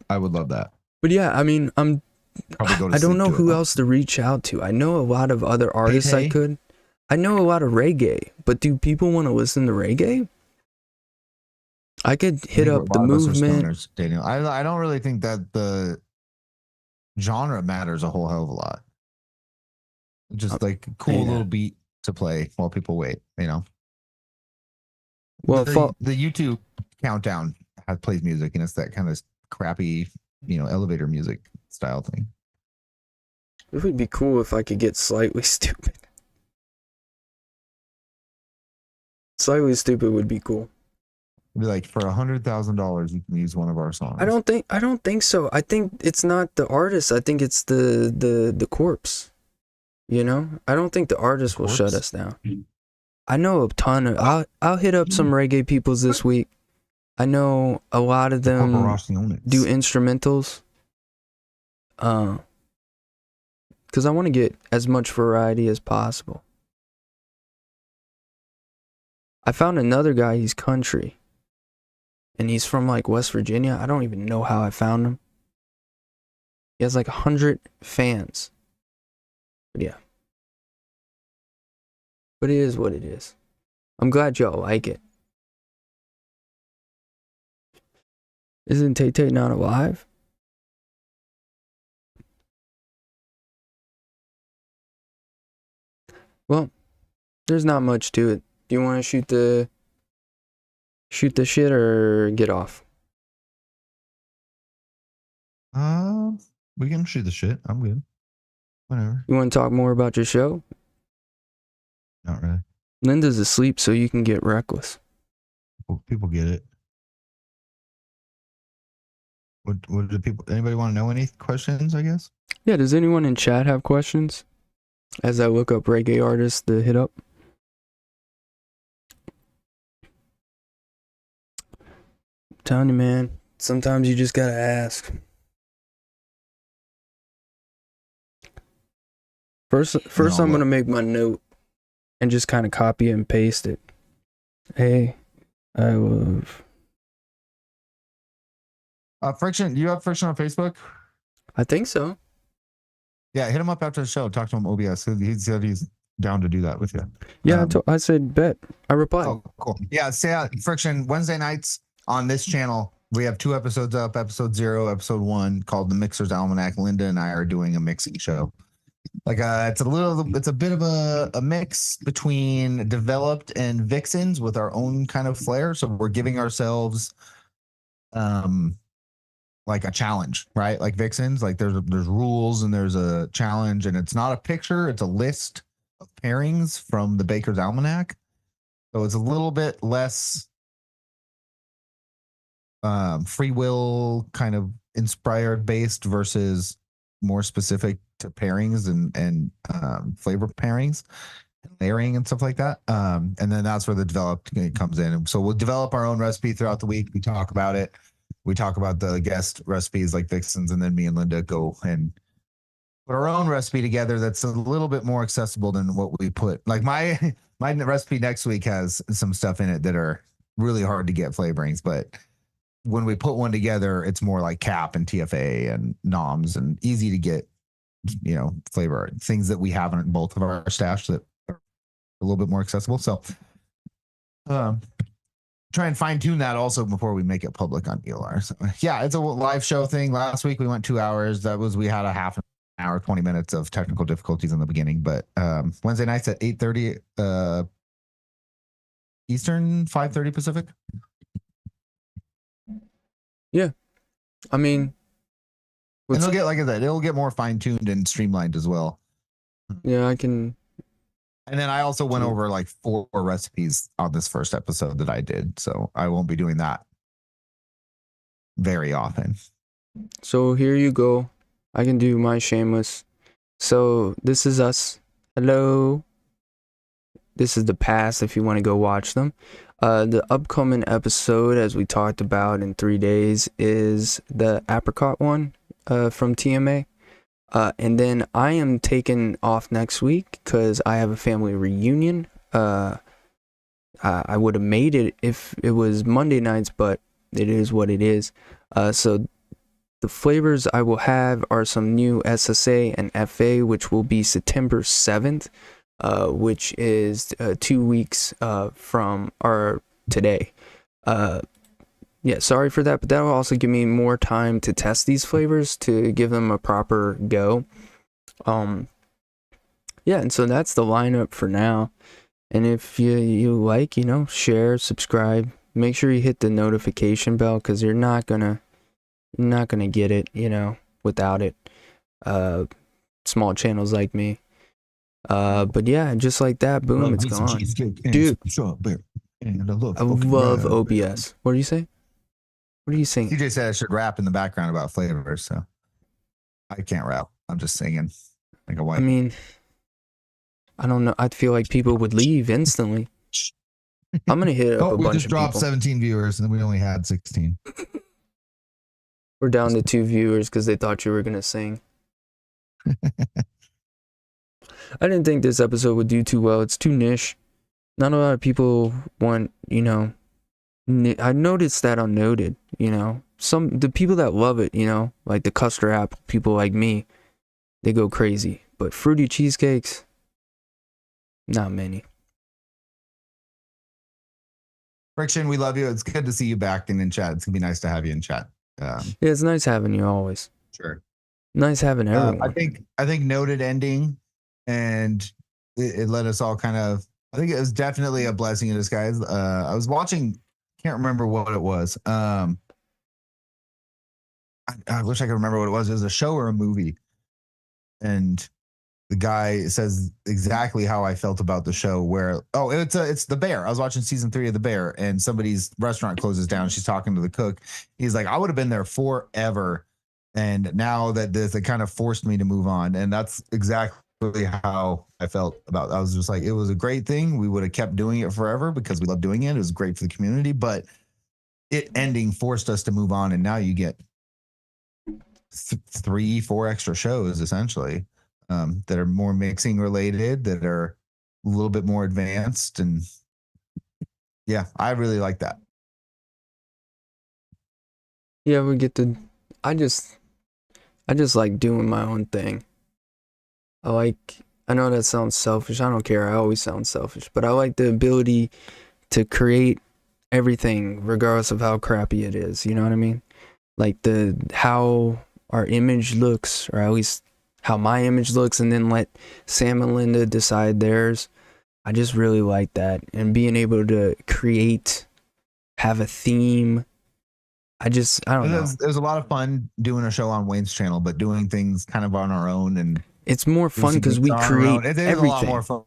I would love that. But yeah, I mean, I don't know who else to reach out to. I know a lot of other artists I could. I know a lot of reggae, but do people want to listen to reggae? I could hit up the movement. Stoners, Daniel. I don't really think that the genre matters a whole hell of a lot. Just like a cool little beat to play while people wait, you know. Well, the YouTube countdown plays music, and it's that kind of crappy, you know, elevator music style thing. It would be cool if I could get Slightly Stupid. Slightly Stupid would be cool. It'd be like, for $100,000, you can use one of our songs. I don't think so. I think it's not the artist. I think it's the corpse. You know, I don't think the artist will shut us down. I know a ton of. I'll hit up some reggae peoples this week. I know a lot of them do instrumentals. Because I want to get as much variety as possible. I found another guy. He's country, and he's from like West Virginia. I don't even know how I found him. He has like 100 fans. But yeah. But it is what it is. I'm glad y'all like it. Isn't Tay-Tay not alive? Well, there's not much to it. Do you want to shoot the shit or get off? We can shoot the shit. I'm good. Whatever. You want to talk more about your show? Not really. Linda's asleep, so you can get reckless. People get it. What do people? Anybody want to know any questions? I guess. Yeah. Does anyone in chat have questions? As I look up reggae artists to hit up. I'm telling you, man. Sometimes you just gotta ask. First, I'm gonna make my note and just kind of copy and paste it. Hey, I love. Friction. Do you have Friction on Facebook? I think so. Yeah, hit him up after the show. Talk to him OBS. He said he's down to do that with you. Yeah, I said bet. I replied. Oh, cool. Yeah, Friction Wednesday nights on this channel. We have 2 episodes up. Episode 0, episode 1, called The Mixer's Almanac. Linda and I are doing a mixing show. Like it's a bit of a mix between Developed and Vixens with our own kind of flair. So we're giving ourselves like a challenge, right? Like Vixens, like there's rules and there's a challenge, and it's not a picture, it's a list of pairings from the Baker's Almanac. So it's a little bit less free will kind of inspired based versus more specific to pairings and flavor pairings, layering and stuff like that. And then that's where the Developed comes in. And so we'll develop our own recipe throughout the week. We talk about it. We talk about the guest recipes like Vixens, and then me and Linda go and put our own recipe together that's a little bit more accessible than what we put. Like my recipe next week has some stuff in it that are really hard to get flavorings, but when we put one together, it's more like Cap and TFA and Noms and easy to get, you know, flavor things that we have in both of our stash that are a little bit more accessible. So, try and fine tune that also before we make it public on ELR. So yeah, it's a live show thing. Last week we went 2 hours. We had a half an hour, 20 minutes of technical difficulties in the beginning, but Wednesday nights at 8:30 Eastern, 5:30 Pacific. Yeah. I mean, and they'll get, like I said, it'll get more fine tuned and streamlined as well. Yeah, I can. And then I also went over like 4 recipes on this first episode that I did. So I won't be doing that very often. So here you go. I can do my shameless. So this is us Hello. This is the past if you want to go watch them. The upcoming episode, as we talked about in 3 days, is the apricot one from TMA. And then I am taking off next week because I have a family reunion. I would have made it if it was Monday nights, but it is what it is. So the flavors I will have are some new SSA and FA, which will be September 7th. Which is 2 weeks from our today. Yeah, sorry for that, but that will also give me more time to test these flavors to give them a proper go. Yeah, and so that's the lineup for now. And if you like, share, subscribe, make sure you hit the notification bell because you're not gonna get it, without it. Small channels like me. But yeah, just like that, boom, it's gone. Dude, I love OBS. What do you say? What are you saying? CJ said I should rap in the background about flavors, so I can't rap. I'm just singing like a white. I mean, I don't know. I feel like people would leave instantly. I'm gonna hit up a bunch of people. We just dropped 17 viewers, and we only had 16. We're down to 2 viewers because they thought you were gonna sing. I didn't think this episode would do too well. It's too niche. Not a lot of people want, I noticed that on Noted, the people that love it, like the custard app, people like me, they go crazy. But fruity cheesecakes, not many. Friction, we love you. It's good to see you back and in chat. It's gonna be nice to have you in chat. Yeah, it's nice having you always. Sure. Nice having everyone. I think Noted ending. And it let us all I think it was definitely a blessing in disguise. I was watching, can't remember what it was. I wish I could remember what it was. It was a show or a movie. And the guy says exactly how I felt about the show it's The Bear. I was watching season 3 of The Bear and somebody's restaurant closes down. She's talking to the cook. He's like, I would have been there forever. And now that this, it kind of forced me to move on. And that's exactly how I felt about it. I was just like, it was a great thing. We would have kept doing it forever because we love doing it. It was great for the community, but it ending forced us to move on. And now you get 3-4 extra shows essentially that are more mixing related, that are a little bit more advanced. And yeah, I really like that. Yeah, we get to, I just like doing my own thing. I know that sounds selfish. I don't care. I always sound selfish, but I like the ability to create everything regardless of how crappy it is. You know what I mean? Like how our image looks, or at least how my image looks, and then let Sam and Linda decide theirs. I just really like that. And being able to create, have a theme. I don't know. It was a lot of fun doing a show on Wayne's channel, but doing things kind of on our own, and it's more fun because we create everything. A lot more fun.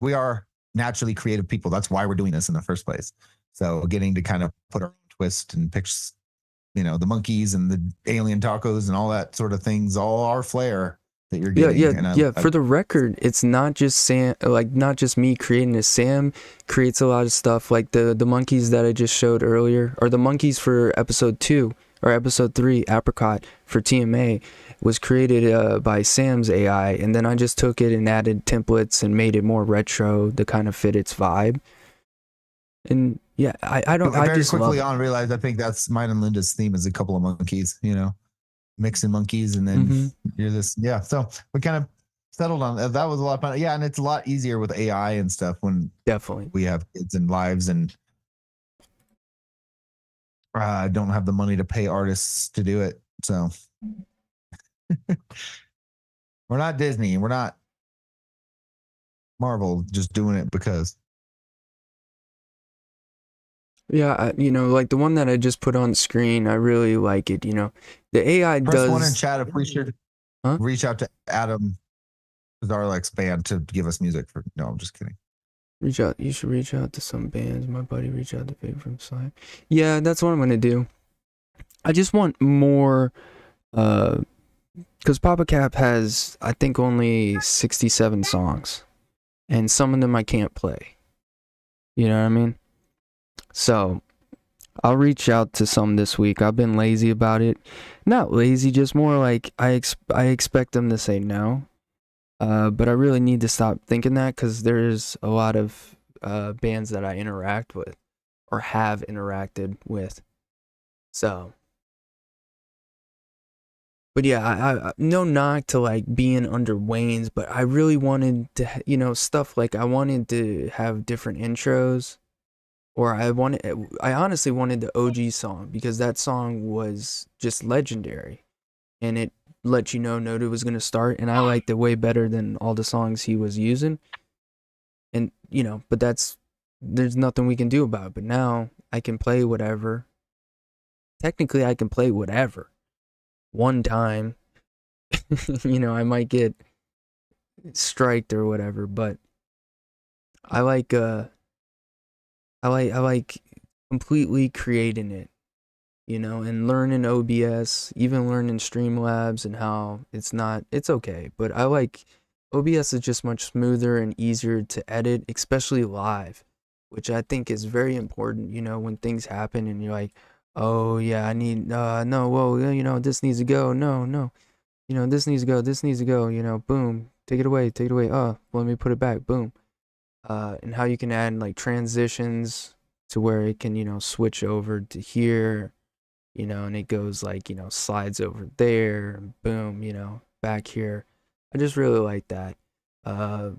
We are naturally creative people. That's why we're doing this in the first place. So getting to kind of put our own twist and pitch, the monkeys and the alien tacos and all that sort of things, all our flair that you're getting. Yeah. For the record, it's not just Sam, not just me creating this. Sam creates a lot of stuff, like the monkeys that I just showed earlier, or the monkeys for episode 2 or episode 3, apricot for TMA, was created by Sam's AI, and then I just took it and added templates and made it more retro to kind of fit its vibe. And yeah, I just quickly on realized I think that's mine and Linda's theme is a couple of monkeys, mixing monkeys, and then you're this. Yeah, so we kind of settled on that. Was a lot of fun. Yeah, and it's a lot easier with AI and stuff when definitely we have kids and lives, and don't have the money to pay artists to do it. So we're not Disney, we're not Marvel, just doing it because. Yeah, like the one that I just put on screen, I really like it. The AI Press one in chat if we should reach out to Adam Zarlek's band to give us music for. No, I'm just kidding. Reach out. You should reach out to some bands. My buddy reached out to Big from Slime. Yeah, that's what I'm gonna do. I just want more Because Poppa Cap has, I think, only 67 songs, and some of them I can't play. You know what I mean? So I'll reach out to some this week. I've been lazy about it. Not lazy, just more like I expect them to say no. But I really need to stop thinking that, because there's a lot of bands that I interact with or have interacted with. So, but yeah, I no knock to like being under Wayne's, but I really wanted to, stuff like I wanted to have different intros, or I honestly wanted the OG song, because that song was just legendary, and it let you know Noted was gonna start, and I liked it way better than all the songs he was using, and but there's nothing we can do about it. But now I can play whatever. Technically, I can play whatever. One time, I might get striked or whatever, but I like completely creating it, and learning OBS, even learning Streamlabs, and how it's okay, but I like OBS is just much smoother and easier to edit, especially live, which I think is very important, when things happen and you're like, oh yeah, I need, no, whoa, this needs to go, no, this needs to go, boom, take it away, oh, let me put it back, boom. And how you can add like transitions to where it can, switch over to here, and it goes like, slides over there, and boom, back here. I just really like that. And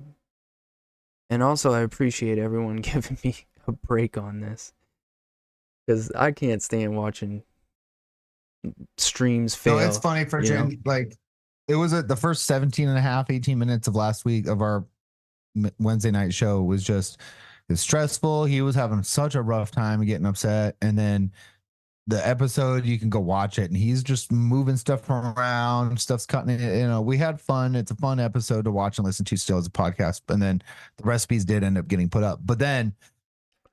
also I appreciate everyone giving me a break on this, because I can't stand watching streams fail. No, it's funny for like it was the first 17 and a half, 18 minutes of last week of our Wednesday night show was just it's stressful. He was having such a rough time getting upset. And then the episode, you can go watch it, and he's just moving stuff around, stuff's cutting it. We had fun. It's a fun episode to watch and listen to still as a podcast. And then the recipes did end up getting put up. But then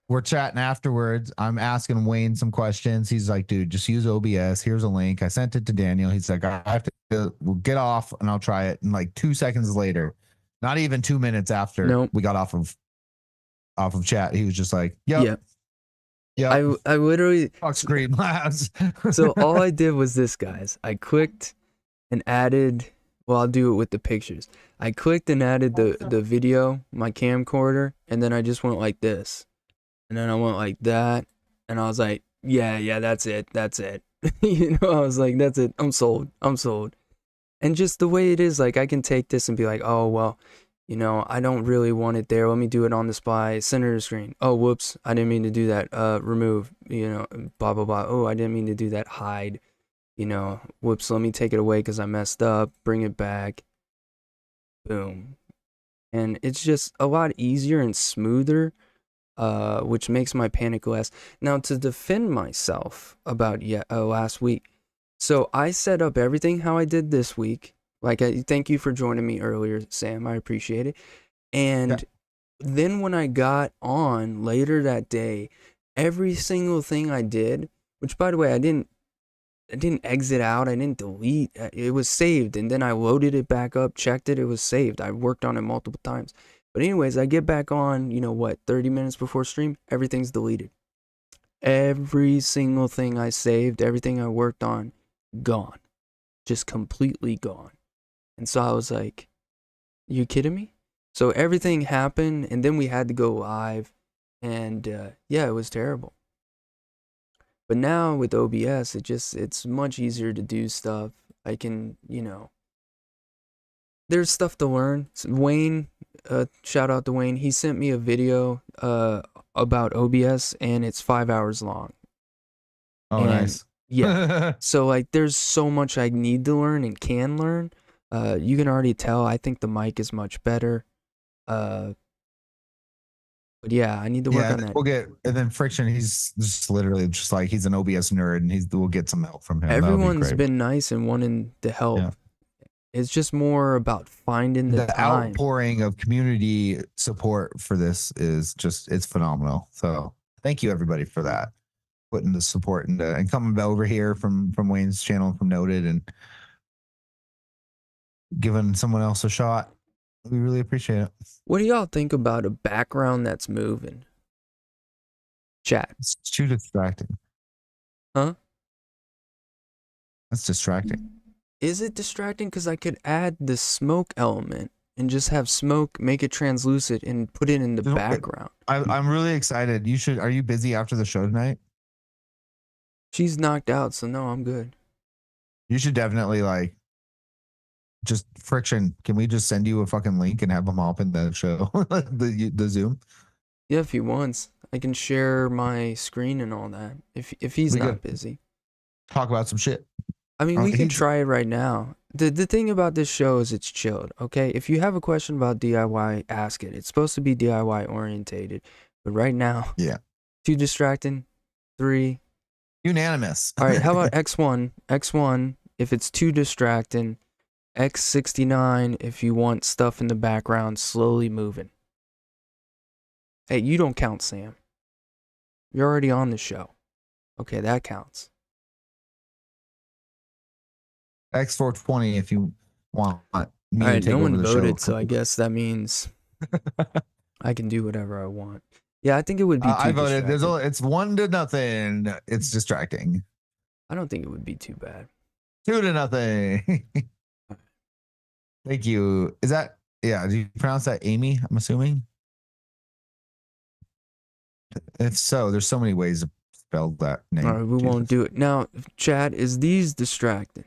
we're chatting afterwards. I'm asking Wayne some questions. He's like, dude, just use OBS. Here's a link. I sent it to Daniel. He's like, I have to we'll get off and I'll try it. And like 2 seconds later, not even 2 minutes after we got off of chat, he was just like, yep. Yeah. I literally screen labs. So all I did was this, guys. I clicked and added, well, I'll do it with the pictures. I clicked and added the video, my camcorder, and then I just went like this. And then I went like that, and I was like, yeah, that's it. I was like, that's it. I'm sold. And just the way it is, like, I can take this and be like, oh, well, I don't really want it there. Let me do it on the spy, center the screen. Oh, whoops, I didn't mean to do that. Remove, blah, blah, blah. Oh, I didn't mean to do that. Hide, whoops, let me take it away because I messed up. Bring it back. Boom. And it's just a lot easier and smoother, which makes my panic less. Now, to defend myself about last week, so I set up everything how I did this week. Like, thank you for joining me earlier, Sam. I appreciate it. And then when I got on later that day, every single thing I did, which by the way, I didn't exit out, I didn't delete. It was saved, and then I loaded it back up, checked it, it was saved. I worked on it multiple times. But anyways, I get back on, 30 minutes before stream, everything's deleted. Every single thing I saved, everything I worked on, gone. Just completely gone. And so I was like, you kidding me? So everything happened, and then we had to go live, and it was terrible. But now with OBS, it's much easier to do stuff. I can, there's stuff to learn. Wayne, shout out to Wayne. He sent me a video about OBS, and it's 5 hours long. Oh, nice. Yeah. So like, there's so much I need to learn and can learn. You can already tell. I think the mic is much better. But yeah, I need to work on that. We'll get, and then Friction, he's just literally just like, he's an OBS nerd, and we'll get some help from him. Everyone's been nice and wanting to help. Yeah. It's just more about finding the time. Outpouring of community support for this is just, it's phenomenal. So thank you everybody for that, putting the support and coming over here from Wayne's channel, from Noted, and giving someone else a shot. We really appreciate it. What do y'all think about a background that's moving? Chat. It's too distracting. Huh? That's distracting. Is it distracting? Because I could add the smoke element and just have smoke, make it translucent, and put it in the background. I'm really excited. You should. Are you busy after the show tonight? She's knocked out, so no, I'm good. You should definitely like. Just friction. Can we just send you a fucking link and have them hop in the show, the Zoom? Yeah, if he wants, I can share my screen and all that. If he's not busy. Talk about some shit. I mean, we can try it right now. The thing about this show is it's chilled, okay? If you have a question about DIY, ask it. It's supposed to be DIY orientated, but right now, yeah, too distracting. 3. Unanimous. All right, how about X1? X1, if it's too distracting. X69, if you want stuff in the background slowly moving. Hey, you don't count, Sam. You're already on the show. Okay, that counts. X420 if you want me All right, to take no over one the voted, show. so I guess that means I can do whatever I want. Yeah, I think it would be too I voted. distracting. It's 1-0. It's distracting. I don't think it would be too bad. 2-0. Thank you. Is that, yeah, do you pronounce that Amy, I'm assuming? If so, there's so many ways to spell that name. All right, we won't do it. Now, chat, is these distracting?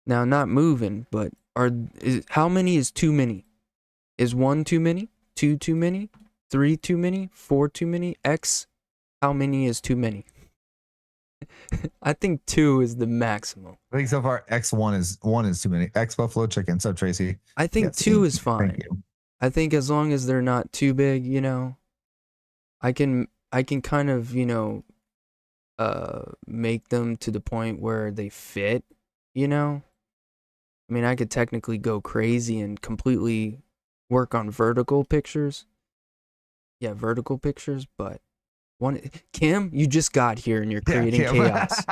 Now, not moving, but how many is too many? Is 1 too many? 2 too many? 3 too many? 4 too many? X, how many is too many? I think 2 is the maximum. I think so far X1 is too many. X Buffalo Chicken. Sub Tracy. I think yes, 2 is fine. Thank you. I think as long as they're not too big, you know, I can kind of, you know, make them to the point where they fit, you know. I mean, I could technically go crazy and completely work on vertical pictures. Yeah, vertical pictures, but Kim, you just got here and you're creating chaos.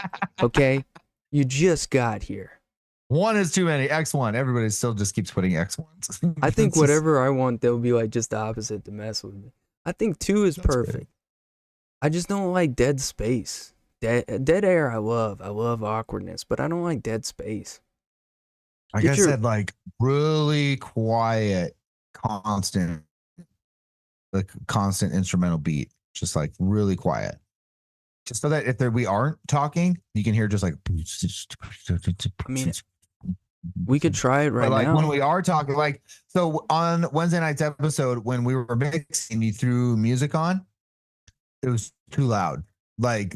Okay? You just got here. 1 is too many. X1. Everybody still just keeps putting X1s. I think whatever I want, they'll be like just the opposite to mess with me. I think 2 is perfect. Good. I just don't like dead space. Dead air I love. I love awkwardness, but I don't like dead space. Like I said, like really quiet, constant, like constant instrumental beat. Just like really quiet. Just so that if we aren't talking, you can hear just like. I mean, we could try it right now. Like when we are talking, like, so on Wednesday night's episode, when we were mixing, you threw music on, it was too loud. Like,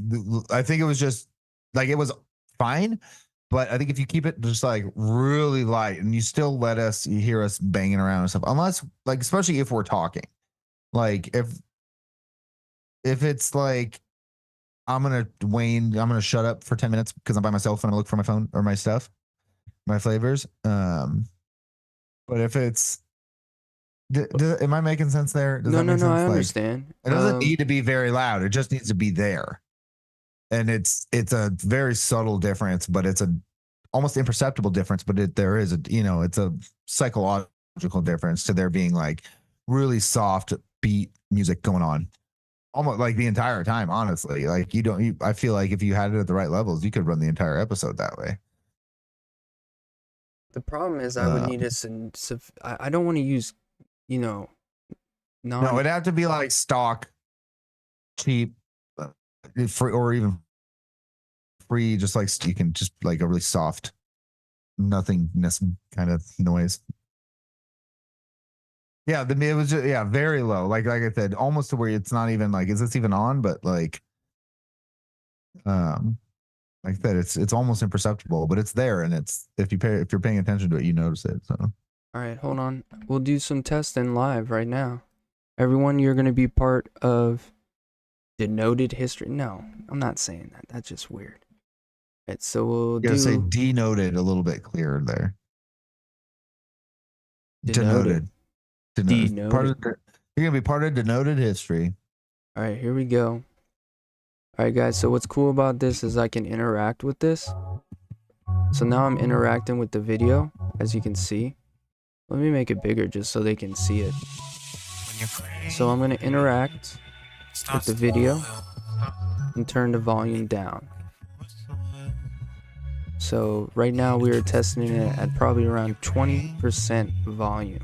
I think it was just like, it was fine. But I think if you keep it just like really light and you still let us, you hear us banging around and stuff, unless like, especially if we're talking, like if it's like, I'm going to shut up for 10 minutes because I'm by myself and I'm going to look for my phone or my stuff, my flavors. But if it's, am I making sense there? Does no, sense? I understand. It doesn't need to be very loud. It just needs to be there. And it's a very subtle difference, but it's a almost imperceptible difference. But there is it's a psychological difference to there being like really soft beat music going on, almost like the entire time. Honestly, like I feel like if you had it at the right levels, you could run the entire episode that way. The problem is I would need I don't want to use, no, it'd have to be like stock, cheap. Free or even free, just like you can just like a really soft nothingness kind of noise. Yeah, it was just, very low. Like I said, almost to where it's not even like, is this even on? But like I said, it's almost imperceptible, but it's there, and it's if you're paying attention to it, you notice it. So all right, hold on. We'll do some testing live right now. Everyone, you're gonna be part of Denoted history. No, I'm not saying that. That's just weird. Right, so we'll say denoted a little bit clearer there. Denoted. You're gonna be part of Denoted history. All right, here we go. All right, guys. So what's cool about this is I can interact with this. So now I'm interacting with the video. as you can see. Let me make it bigger just so they can see it. So I'm going to interact with the video and turn the volume down. So right now we are testing it at probably around 20% volume.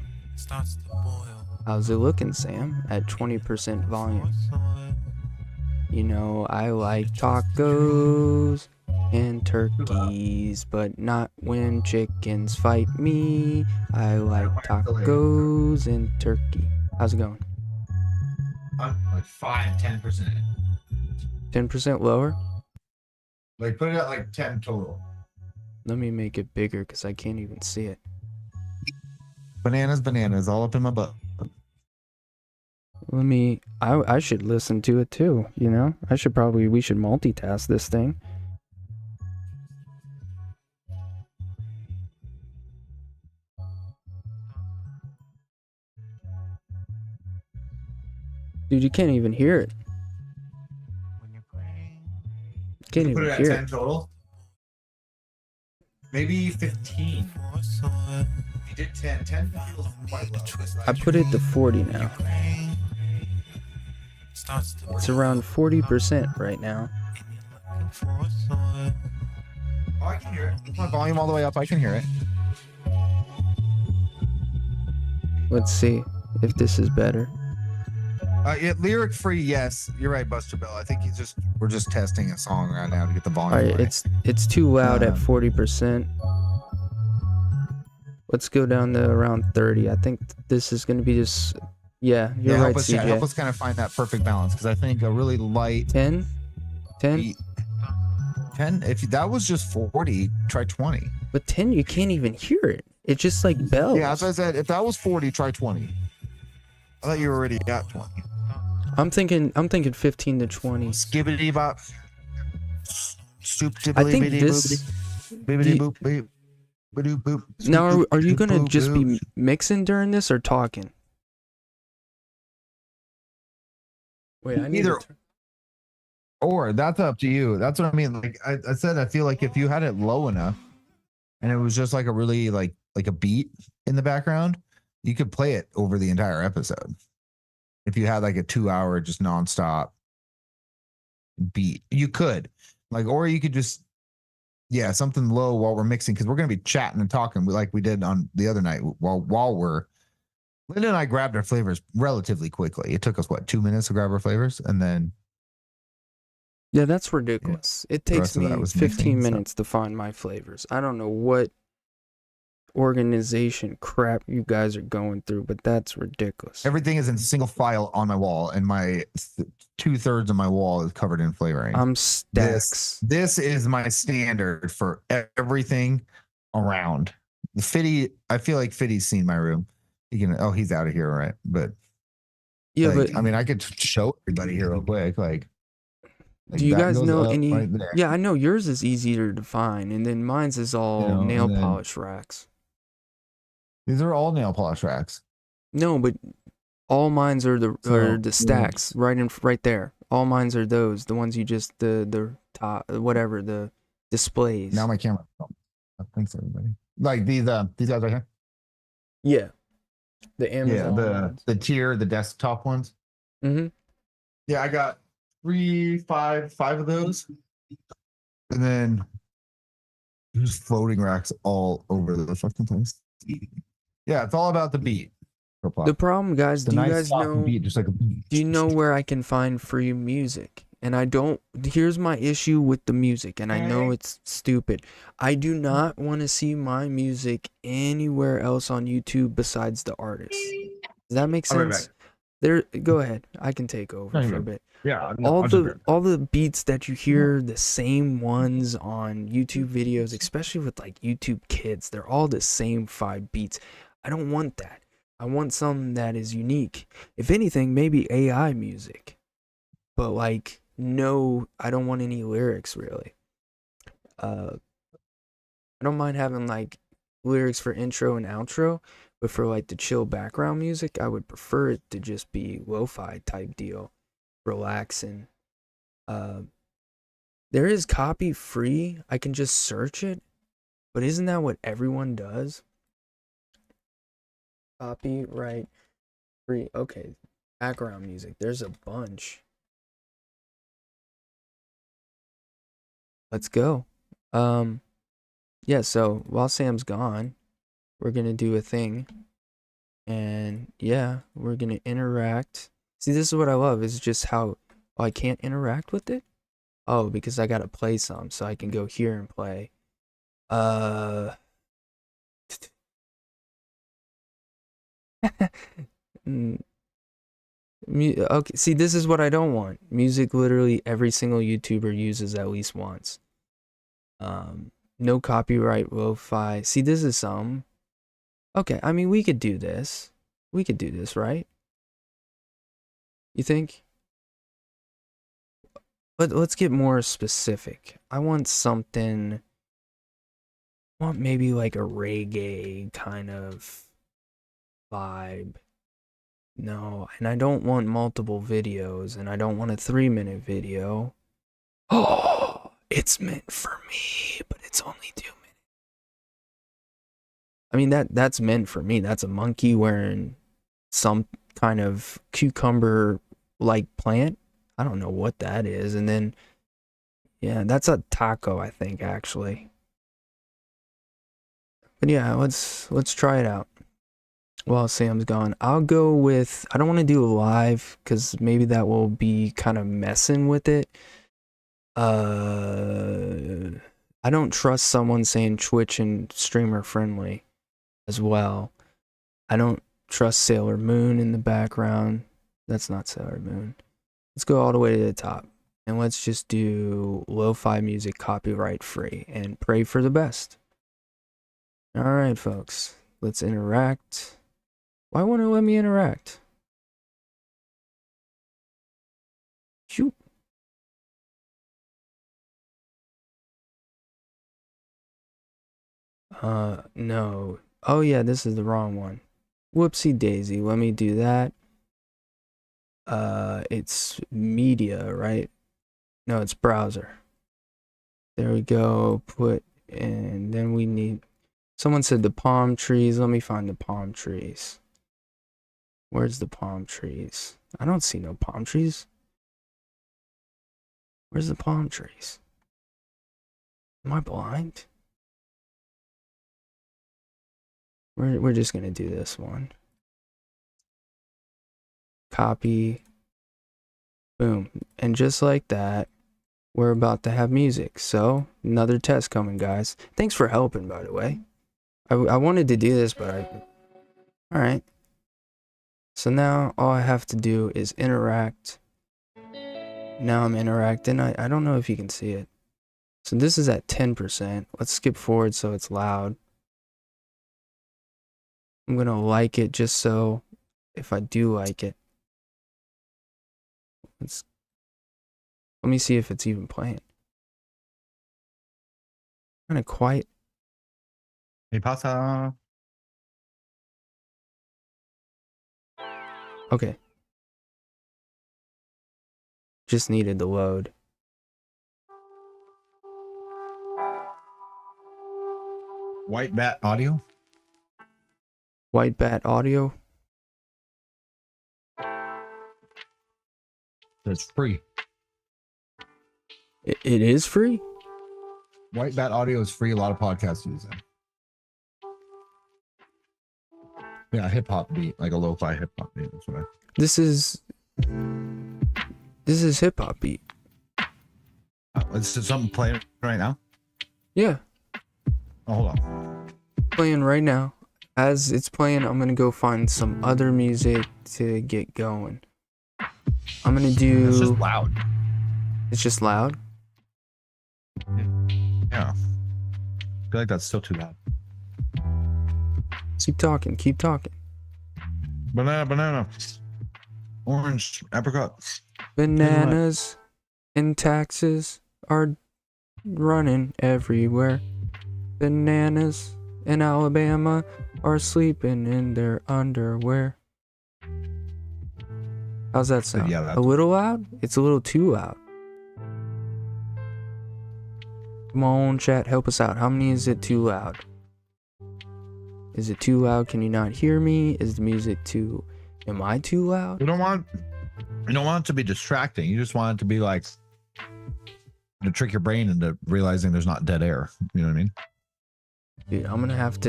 How's it looking, Sam, at 20% volume? You know, I like tacos and turkeys, but not when chickens fight me. I like tacos and turkey. How's it going? Like 10%. 10% lower? Like put it at like 10 total. Let me make it bigger because I can't even see it. Bananas all up in my butt. I should listen to it too, you know? We should multitask this thing. Dude, you can't even hear it. Can't even hear it. Total? Maybe 15. You did 10. 10 feels quite low. I put it to 40 now. It's around 40% right now. Oh, I can hear it. Put my volume all the way up. I can hear it. Let's see if this is better. Lyric free, yes. You're right, Buster Bell. I think we're just testing a song right now to get the volume. Alright, it's too loud at 40%. Let's go down to around 30. I think this is gonna be just you're right, CJ. Help us kind of find that perfect balance, because I think a really light 10? 10? If that was just 40, try 20. But 10 you can't even hear it. It just like bells. Yeah, as I said, if that was 40, try 20. I thought you were already at 20. I'm thinking 15 to 20. Skibbity bop. I think this. Now, are you gonna just be mixing during this or talking? Wait, I need either. Or that's up to you. That's what I mean. Like I said, I feel like if you had it low enough, and it was just like a really like a beat in the background, you could play it over the entire episode. If you had like a 2-hour just nonstop beat, you could or you could just, something low while we're mixing. Cause we're going to be chatting and talking like we did on the other night while Linda and I grabbed our flavors relatively quickly. It took us 2 minutes to grab our flavors. And then. Yeah, that's ridiculous. It takes me 15 minutes to find my flavors. I don't know what organization crap you guys are going through, but that's ridiculous. Everything is in single file on my wall, and my 2/3 of my wall is covered in flavoring. I'm stacks. This is my standard for everything around. Fitty, I feel like Fitty's seen my room. He's out of here, right? But yeah, but I mean, I could show everybody here real quick. Do you guys know any? Right, yeah, I know yours is easier to find, and then mine's is all nail polish racks. These are all nail polish racks. No, but all mines are the stacks right there. All mines are those, the ones you just the top whatever the displays. Now my camera. Thanks everybody. Like these guys right here. Yeah, the Amazon. The tier, the desktop ones. Mm-hmm. Yeah, I got 5 of those, and then there's floating racks all over the fucking place. Yeah, it's all about the beat. The problem, guys, do you guys know? Beat, just like a beat. Do you know where I can find free music? And I don't. Here's my issue with the music, and I know it's stupid. I do not want to see my music anywhere else on YouTube besides the artist. Does that make sense? Go ahead. I can take over for a bit. Yeah. All the beats that you hear, the same ones on YouTube videos, especially with like YouTube Kids, they're all the same 5 beats. I don't want that. I want something that is unique. If anything, maybe AI music. But no, I don't want any lyrics really. I don't mind having lyrics for intro and outro, but for the chill background music, I would prefer it to just be lo-fi type deal, relaxing. There is copy free. I can just search it, but isn't that what everyone does? Copyright free. Okay. Background music. There's a bunch. Let's go. Yeah, so while Sam's gone, we're gonna do a thing. And yeah, we're gonna interact. See, this is what I love, is just how I can't interact with it. Oh, because I gotta play some, so I can go here and play. Okay, see, this is what I don't want. Music, literally every single YouTuber uses at least once. No copyright, lo-fi. See, this is some. Okay, I mean, we could do this. We could do this, right? You think? But let's get more specific. I want something. I want maybe like a reggae kind of vibe. No, and I don't want multiple videos, and I don't want a 3-minute video. Oh, it's meant for me, but it's only 2 minutes. I mean, that's meant for me. That's a monkey wearing some kind of cucumber-like plant. I don't know what that is. And then, yeah, that's a taco, I think, actually. But yeah, let's try it out. While Sam's gone, I'll go with, I don't want to do a live because maybe that will be kind of messing with it. I don't trust someone saying Twitch and streamer friendly as well. I don't trust Sailor Moon in the background. That's not Sailor Moon. Let's go all the way to the top and let's just do lo-fi music, copyright free, and pray for the best. All right, folks, let's interact. Why won't it let me interact? Shoot. No. Oh yeah, this is the wrong one. Whoopsie daisy. Let me do that. It's media, right? No, it's browser. There we go. And then we need, someone said the palm trees. Let me find the palm trees. Where's the palm trees? I don't see no palm trees. Where's the palm trees? Am I blind? We're just gonna do this one. Copy. Boom. And just like that, we're about to have music. So, another test coming, guys. Thanks for helping, by the way. I wanted to do this, but alright. So now all I have to do is interact. Now I'm interacting. I don't know if you can see it. So this is at 10%. Let's skip forward so it's loud. I'm going to like it just so if I do like it. Let me see if it's even playing. Kind of quiet. Hey, pasa. Okay. Just needed to load. White Bat Audio. White Bat Audio. It's free. It is free? White Bat Audio is free. A lot of podcasts use it. Yeah, hip hop beat, like a lo-fi hip hop beat. That's what I. This is hip hop beat. Is something playing right now? Yeah. Oh, hold on. Playing right now. As it's playing, I'm gonna go find some other music to get going. I'm gonna do. It's just loud. It's just loud. Yeah. I feel like that's still too loud. Keep talking. Keep talking. Banana. Orange, apricot. Bananas and taxes are running everywhere. Bananas in Alabama are sleeping in their underwear. How's that sound? Yeah, a little loud? It's a little too loud. Come on, chat, help us out. How many is it too loud? Is it too loud? Can you not hear me? Is the music too... Am I too loud? You don't want it to be distracting. You just want it to be like to trick your brain into realizing there's not dead air. You know what I mean? Dude, I'm gonna have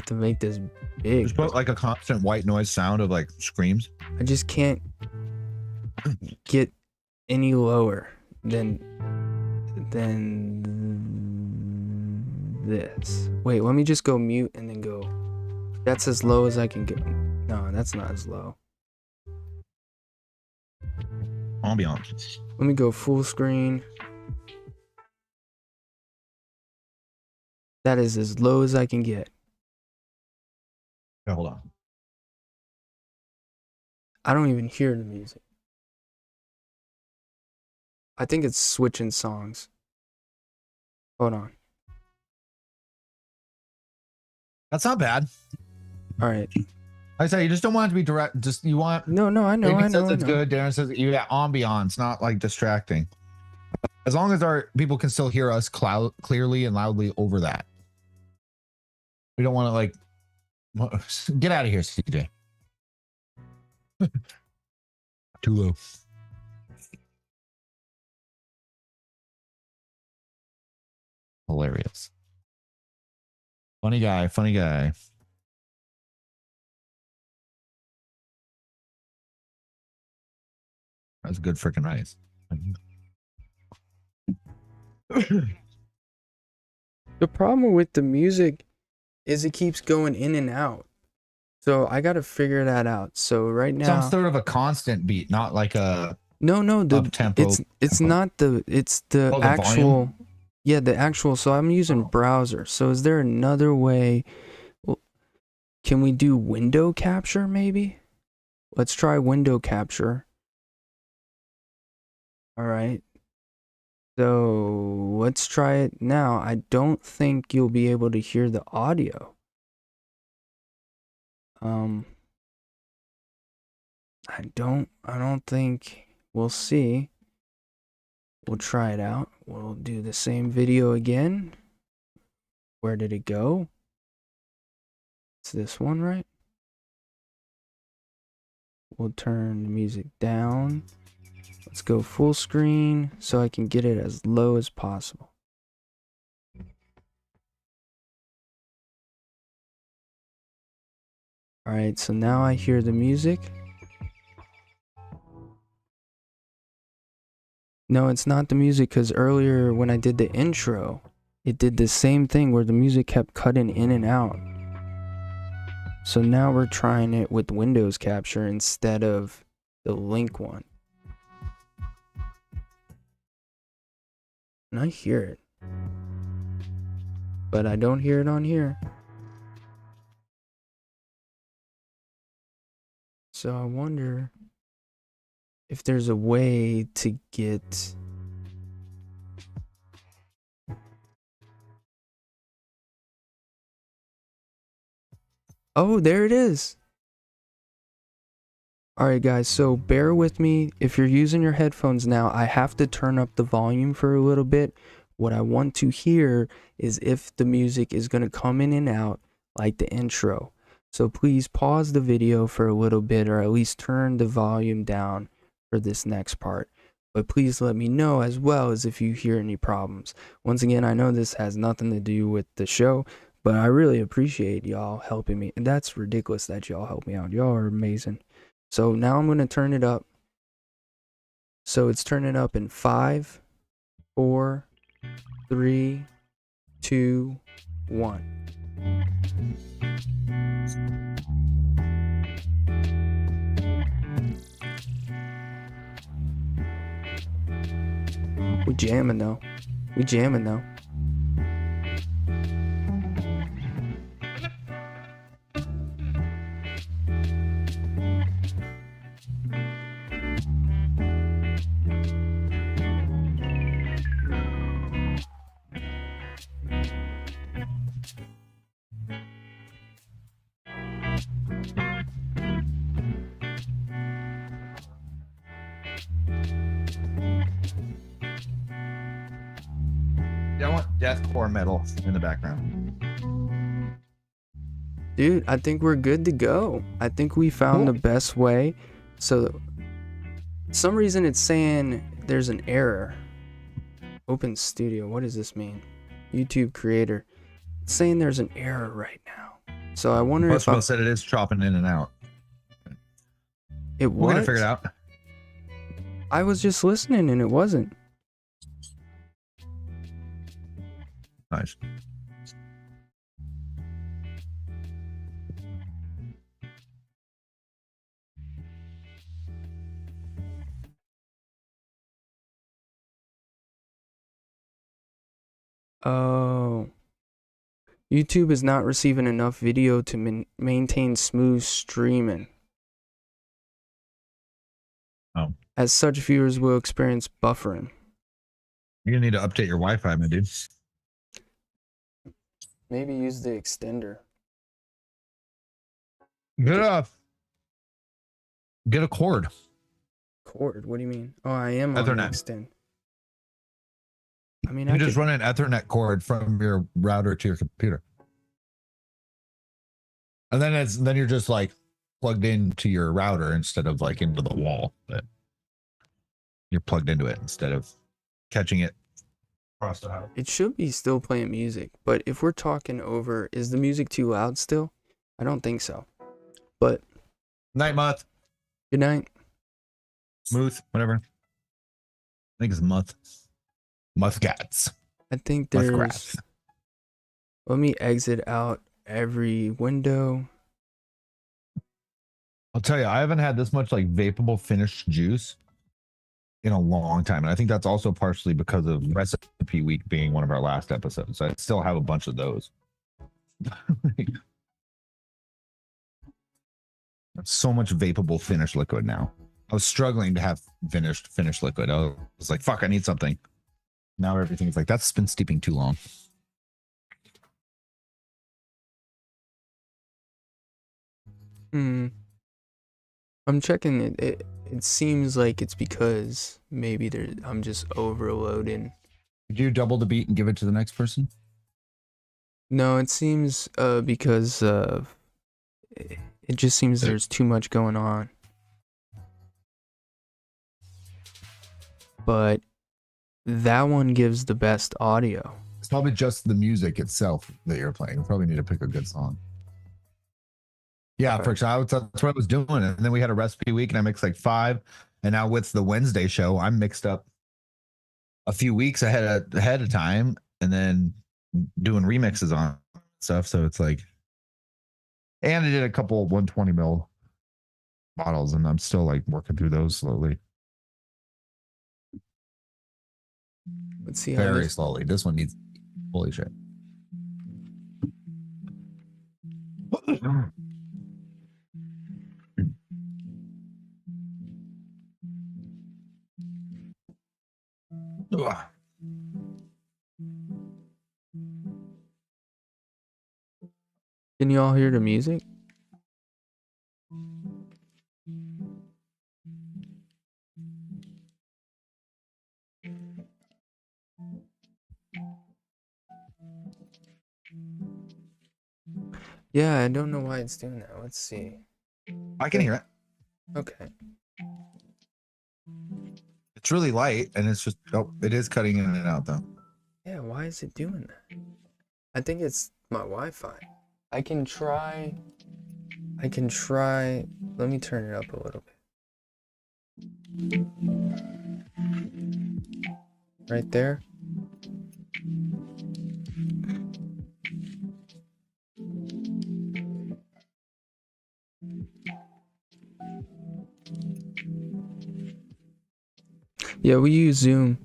to make this big. Just put like a constant white noise sound of like screams. I just can't get any lower than this. Wait, let me just go mute and then go. That's as low as I can get. No, that's not as low. Ambiance. Let me go full screen. That is as low as I can get. Okay, hold on. I don't even hear the music. I think it's switching songs. Hold on. That's not bad. All right. I say you just don't want it to be direct. Just you want. No, I know. Amy says it's good. Darren says you got ambiance, not like distracting. As long as our people can still hear us clearly and loudly over that. We don't want to like get out of here, CJ. Too low. Hilarious. Funny guy. That's good freaking rice. The problem with the music is it keeps going in and out. So I got to figure that out. So right now, some sort of a constant beat, not like a no, the up-tempo. It's not the the actual volume? Yeah, the actual. So I'm using browser. So is there another way? Well, can we do window capture maybe? Let's try window capture. All right. So let's try it now. I don't think you'll be able to hear the audio. I don't think. We'll see. We'll try it out. We'll do the same video again. Where did it go? It's this one, right? We'll turn the music down. Let's go full screen so I can get it as low as possible. All right, so now I hear the music. No, it's not the music, because earlier when I did the intro, it did the same thing where the music kept cutting in and out. So now we're trying it with Windows Capture instead of the link one. And I hear it. But I don't hear it on here. So I wonder if there's a way to get... Oh, there it is. Alright guys, so bear with me. If you're using your headphones now, I have to turn up the volume for a little bit. What I want to hear is if the music is going to come in and out like the intro. So please pause the video for a little bit, or at least turn the volume down for this next part. But please let me know as well as if you hear any problems. Once again, I know this has nothing to do with the show, but I really appreciate y'all helping me. And that's ridiculous that y'all help me out. Y'all are amazing. So now I'm going to turn it up. So it's turning up in 5, 4, 3, 2, 1. We jamming though. We jamming though. I want deathcore metal in the background. Dude, I think we're good to go. I think we found the best way. So, some reason it's saying there's an error. Open Studio. What does this mean? YouTube creator. It's saying there's an error right now. So I wonder if I said it is chopping in and out. It was. We're gonna figure it out. I was just listening and it wasn't. Nice. Oh. YouTube is not receiving enough video to maintain smooth streaming. Oh. As such, viewers will experience buffering. You're gonna need to update your Wi-Fi, my dude. Maybe use the extender. Get a cord. Cord? What do you mean? Oh, I am on Ethernet. extend. I mean, You I just could, run an Ethernet cord from your router to your computer, and then you're just like plugged into your router instead of like into the wall. But you're plugged into it instead of catching it across the house. it should be still playing music, but if we're talking over, is the music too loud still? I don't think so. But Night Muth, good night. Muth, whatever. I think it's Muth. Muthcats. I think there's. Muthgrass. Let me exit out every window. I'll tell you, I haven't had this much like vapable finished juice in a long time. And I think that's also partially because of Recipe Week being one of our last episodes. So I still have a bunch of those. That's so much vapable finished liquid now. I was struggling to have finished liquid. I was like, fuck, I need something. Now everything's like, that's been steeping too long. I'm checking it. It seems like it's because maybe I'm just overloading. Did you double the beat and give it to the next person? No, it seems because it just seems there's too much going on. But that one gives the best audio. It's probably just the music itself that you're playing. You probably need to pick a good song. Yeah, Okay. for example, that's what I was doing. And then we had a recipe week and I mixed like 5. And now with the Wednesday show, I'm mixed up a few weeks ahead of time and then doing remixes on stuff. So it's like, and I did a couple 120 mil bottles and I'm still like working through those slowly. Let's see how Very this. slowly. This one needs, holy shit. Ugh. Can you all hear the music? Yeah, I don't know why it's doing that. Let's see. I can hear it. Okay. It's really light and it's just, oh, it is cutting in and out though. Yeah, why is it doing that? I think it's my Wi-Fi. I can try. Let me turn it up a little bit. Right there. Yeah, we use Zoom.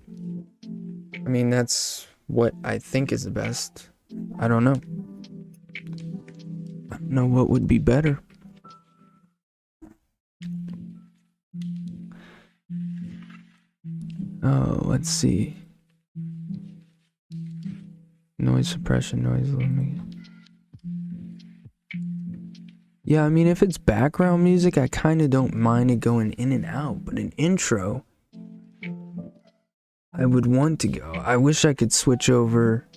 I mean, that's what I think is the best. I don't know. I don't know what would be better. Oh, let's see. Noise suppression, noise limiting. Yeah, I mean, if it's background music, I kind of don't mind it going in and out, but an intro, I would want to go. I wish I could switch over.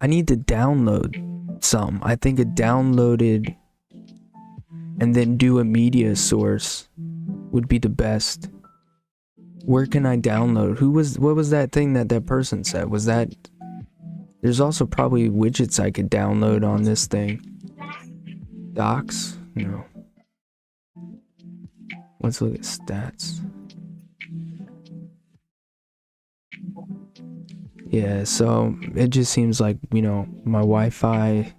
I need to download some. I think a downloaded and then do a media source would be the best. Where can I download? What was that thing that person said? Was that... There's also probably widgets I could download on this thing. Docs? No. Let's look at stats. Yeah, so it just seems like, you know, my Wi-Fi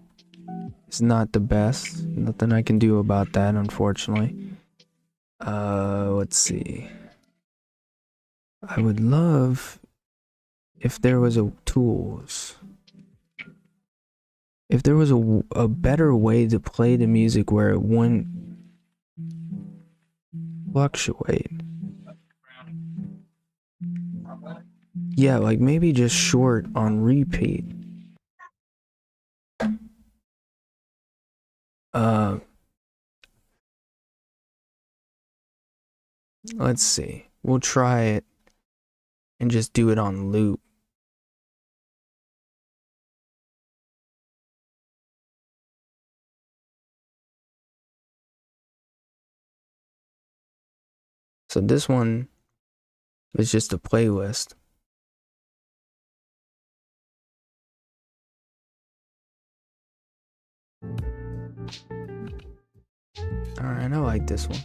is not the best. Nothing I can do about that, unfortunately. Let's see. I would love if there was a tools. If there was a better way to play the music where it wouldn't fluctuate. Yeah, like maybe just short on repeat. Let's see. We'll try it and just do it on loop. So this one is just a playlist. Alright, I like this one.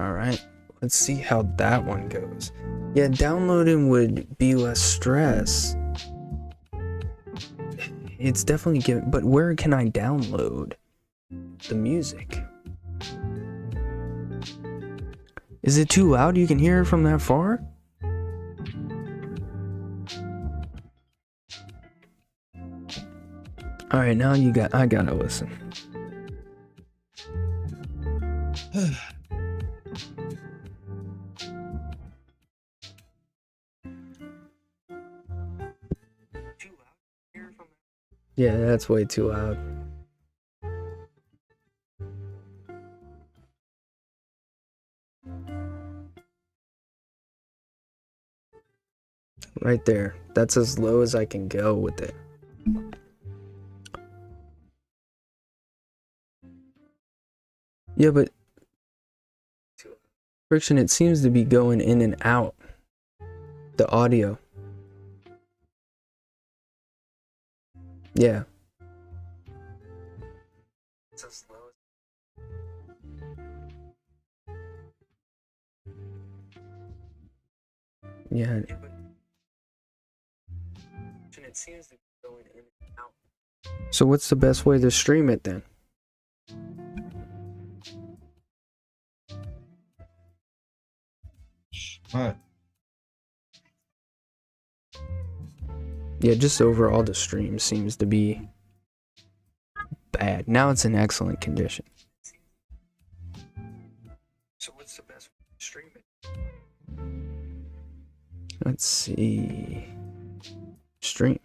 Alright, let's see how that one goes. Yeah, downloading would be less stress. It's definitely good, but where can I download the music? Is it too loud? You can hear it from that far? Alright, now I gotta listen. Yeah, that's way too loud. Right there. That's as low as I can go with it. Yeah, but Friction, it seems to be going in and out. The audio. Yeah. It's as low as... Yeah. It seems to be going in and out. So what's the best way to stream it then? What? Yeah, just overall the stream seems to be bad. Now it's in excellent condition. So what's the best way to stream it? Let's see. Stream.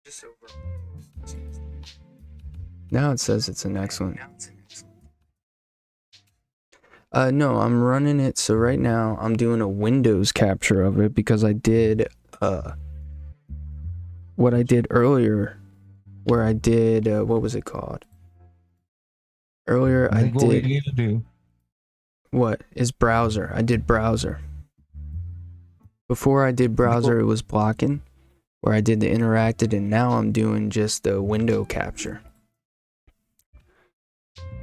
Just overall. Now it says it's an excellent. No, I'm running it. So right now I'm doing a Windows capture of it because I did what I did earlier, where I did what was it called? Earlier I did. What we need to do. What is browser? I did browser. Before I did browser, it was blocking, where I did the interacted, and now I'm doing just the window capture.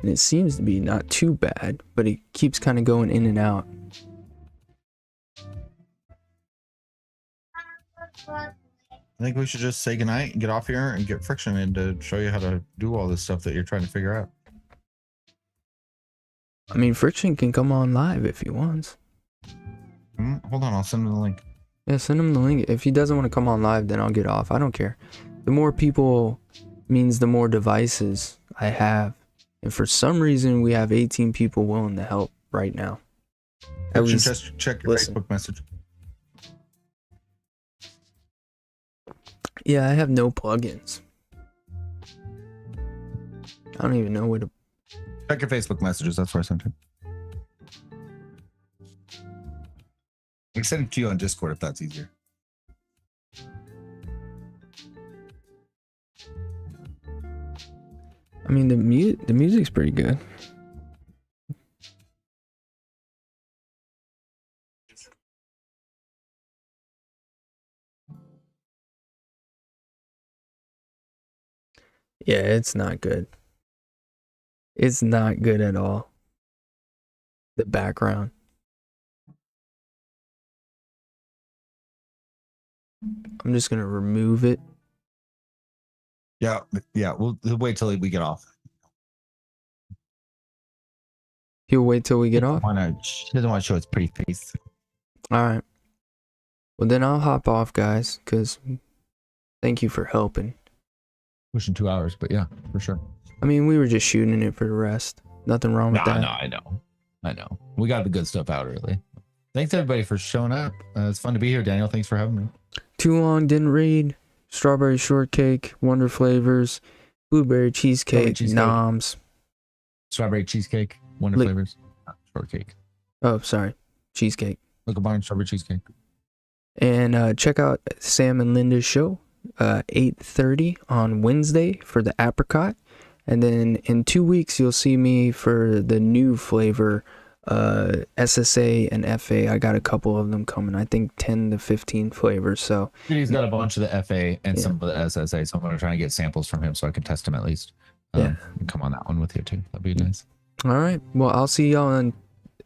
And it seems to be not too bad, but it keeps kind of going in and out. I think we should just say goodnight and get off here and get Friction in to show you how to do all this stuff that you're trying to figure out. I mean, Friction can come on live if he wants. Hold on, I'll send him the link. Yeah, send him the link. If he doesn't want to come on live, then I'll get off. I don't care. The more people means the more devices I have. And for some reason, we have 18 people willing to help right now. At least, just check your Facebook message. Yeah, I have no plugins. I don't even know Check your Facebook messages. That's where I sent it. I can send it to you on Discord if that's easier. I mean, the music's pretty good. Yeah, it's not good. It's not good at all. The background. I'm just gonna remove it. Yeah. We'll wait till we get off. He'll wait till we get off. She doesn't want to show its pretty face. All right. Well, then I'll hop off, guys, because thank you for helping. Pushing 2 hours, but yeah, for sure. I mean, we were just shooting it for the rest. Nothing wrong with that. No, I know. We got the good stuff out early. Thanks everybody for showing up. It's fun to be here, Daniel. Thanks for having me. Too long, didn't read. Strawberry shortcake, Wonder Flavors, blueberry cheesecake, noms. Strawberry cheesecake, Wonder Flavors, shortcake. Oh, sorry, cheesecake. Look at barn strawberry cheesecake. And check out Sam and Linda's show, 8:30 on Wednesday for the apricot. And then in 2 weeks, you'll see me for the new flavor, SSA and FA. I got a couple of them coming. I think 10 to 15 flavors. So he's got a bunch of the FA and some of the SSA. So I'm going to try and get samples from him so I can test them at least. And come on that one with you too. That'd be nice. All right. Well, I'll see y'all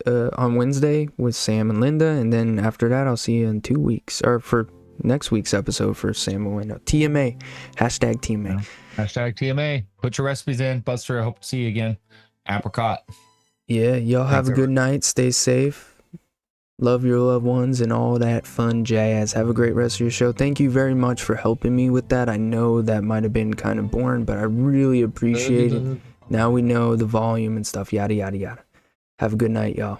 on Wednesday with Sam and Linda, and then after that, I'll see you in 2 weeks or for next week's episode for Sam and Linda. TMA. Hashtag TMA. Hashtag TMA. Put your recipes in. Buster, I hope to see you again. Apricot. Yeah, y'all have a good night. Stay safe. Love your loved ones and all that fun jazz. Have a great rest of your show. Thank you very much for helping me with that. I know that might have been kind of boring, but I really appreciate it. Now we know the volume and stuff, yada, yada, yada. Have a good night, y'all.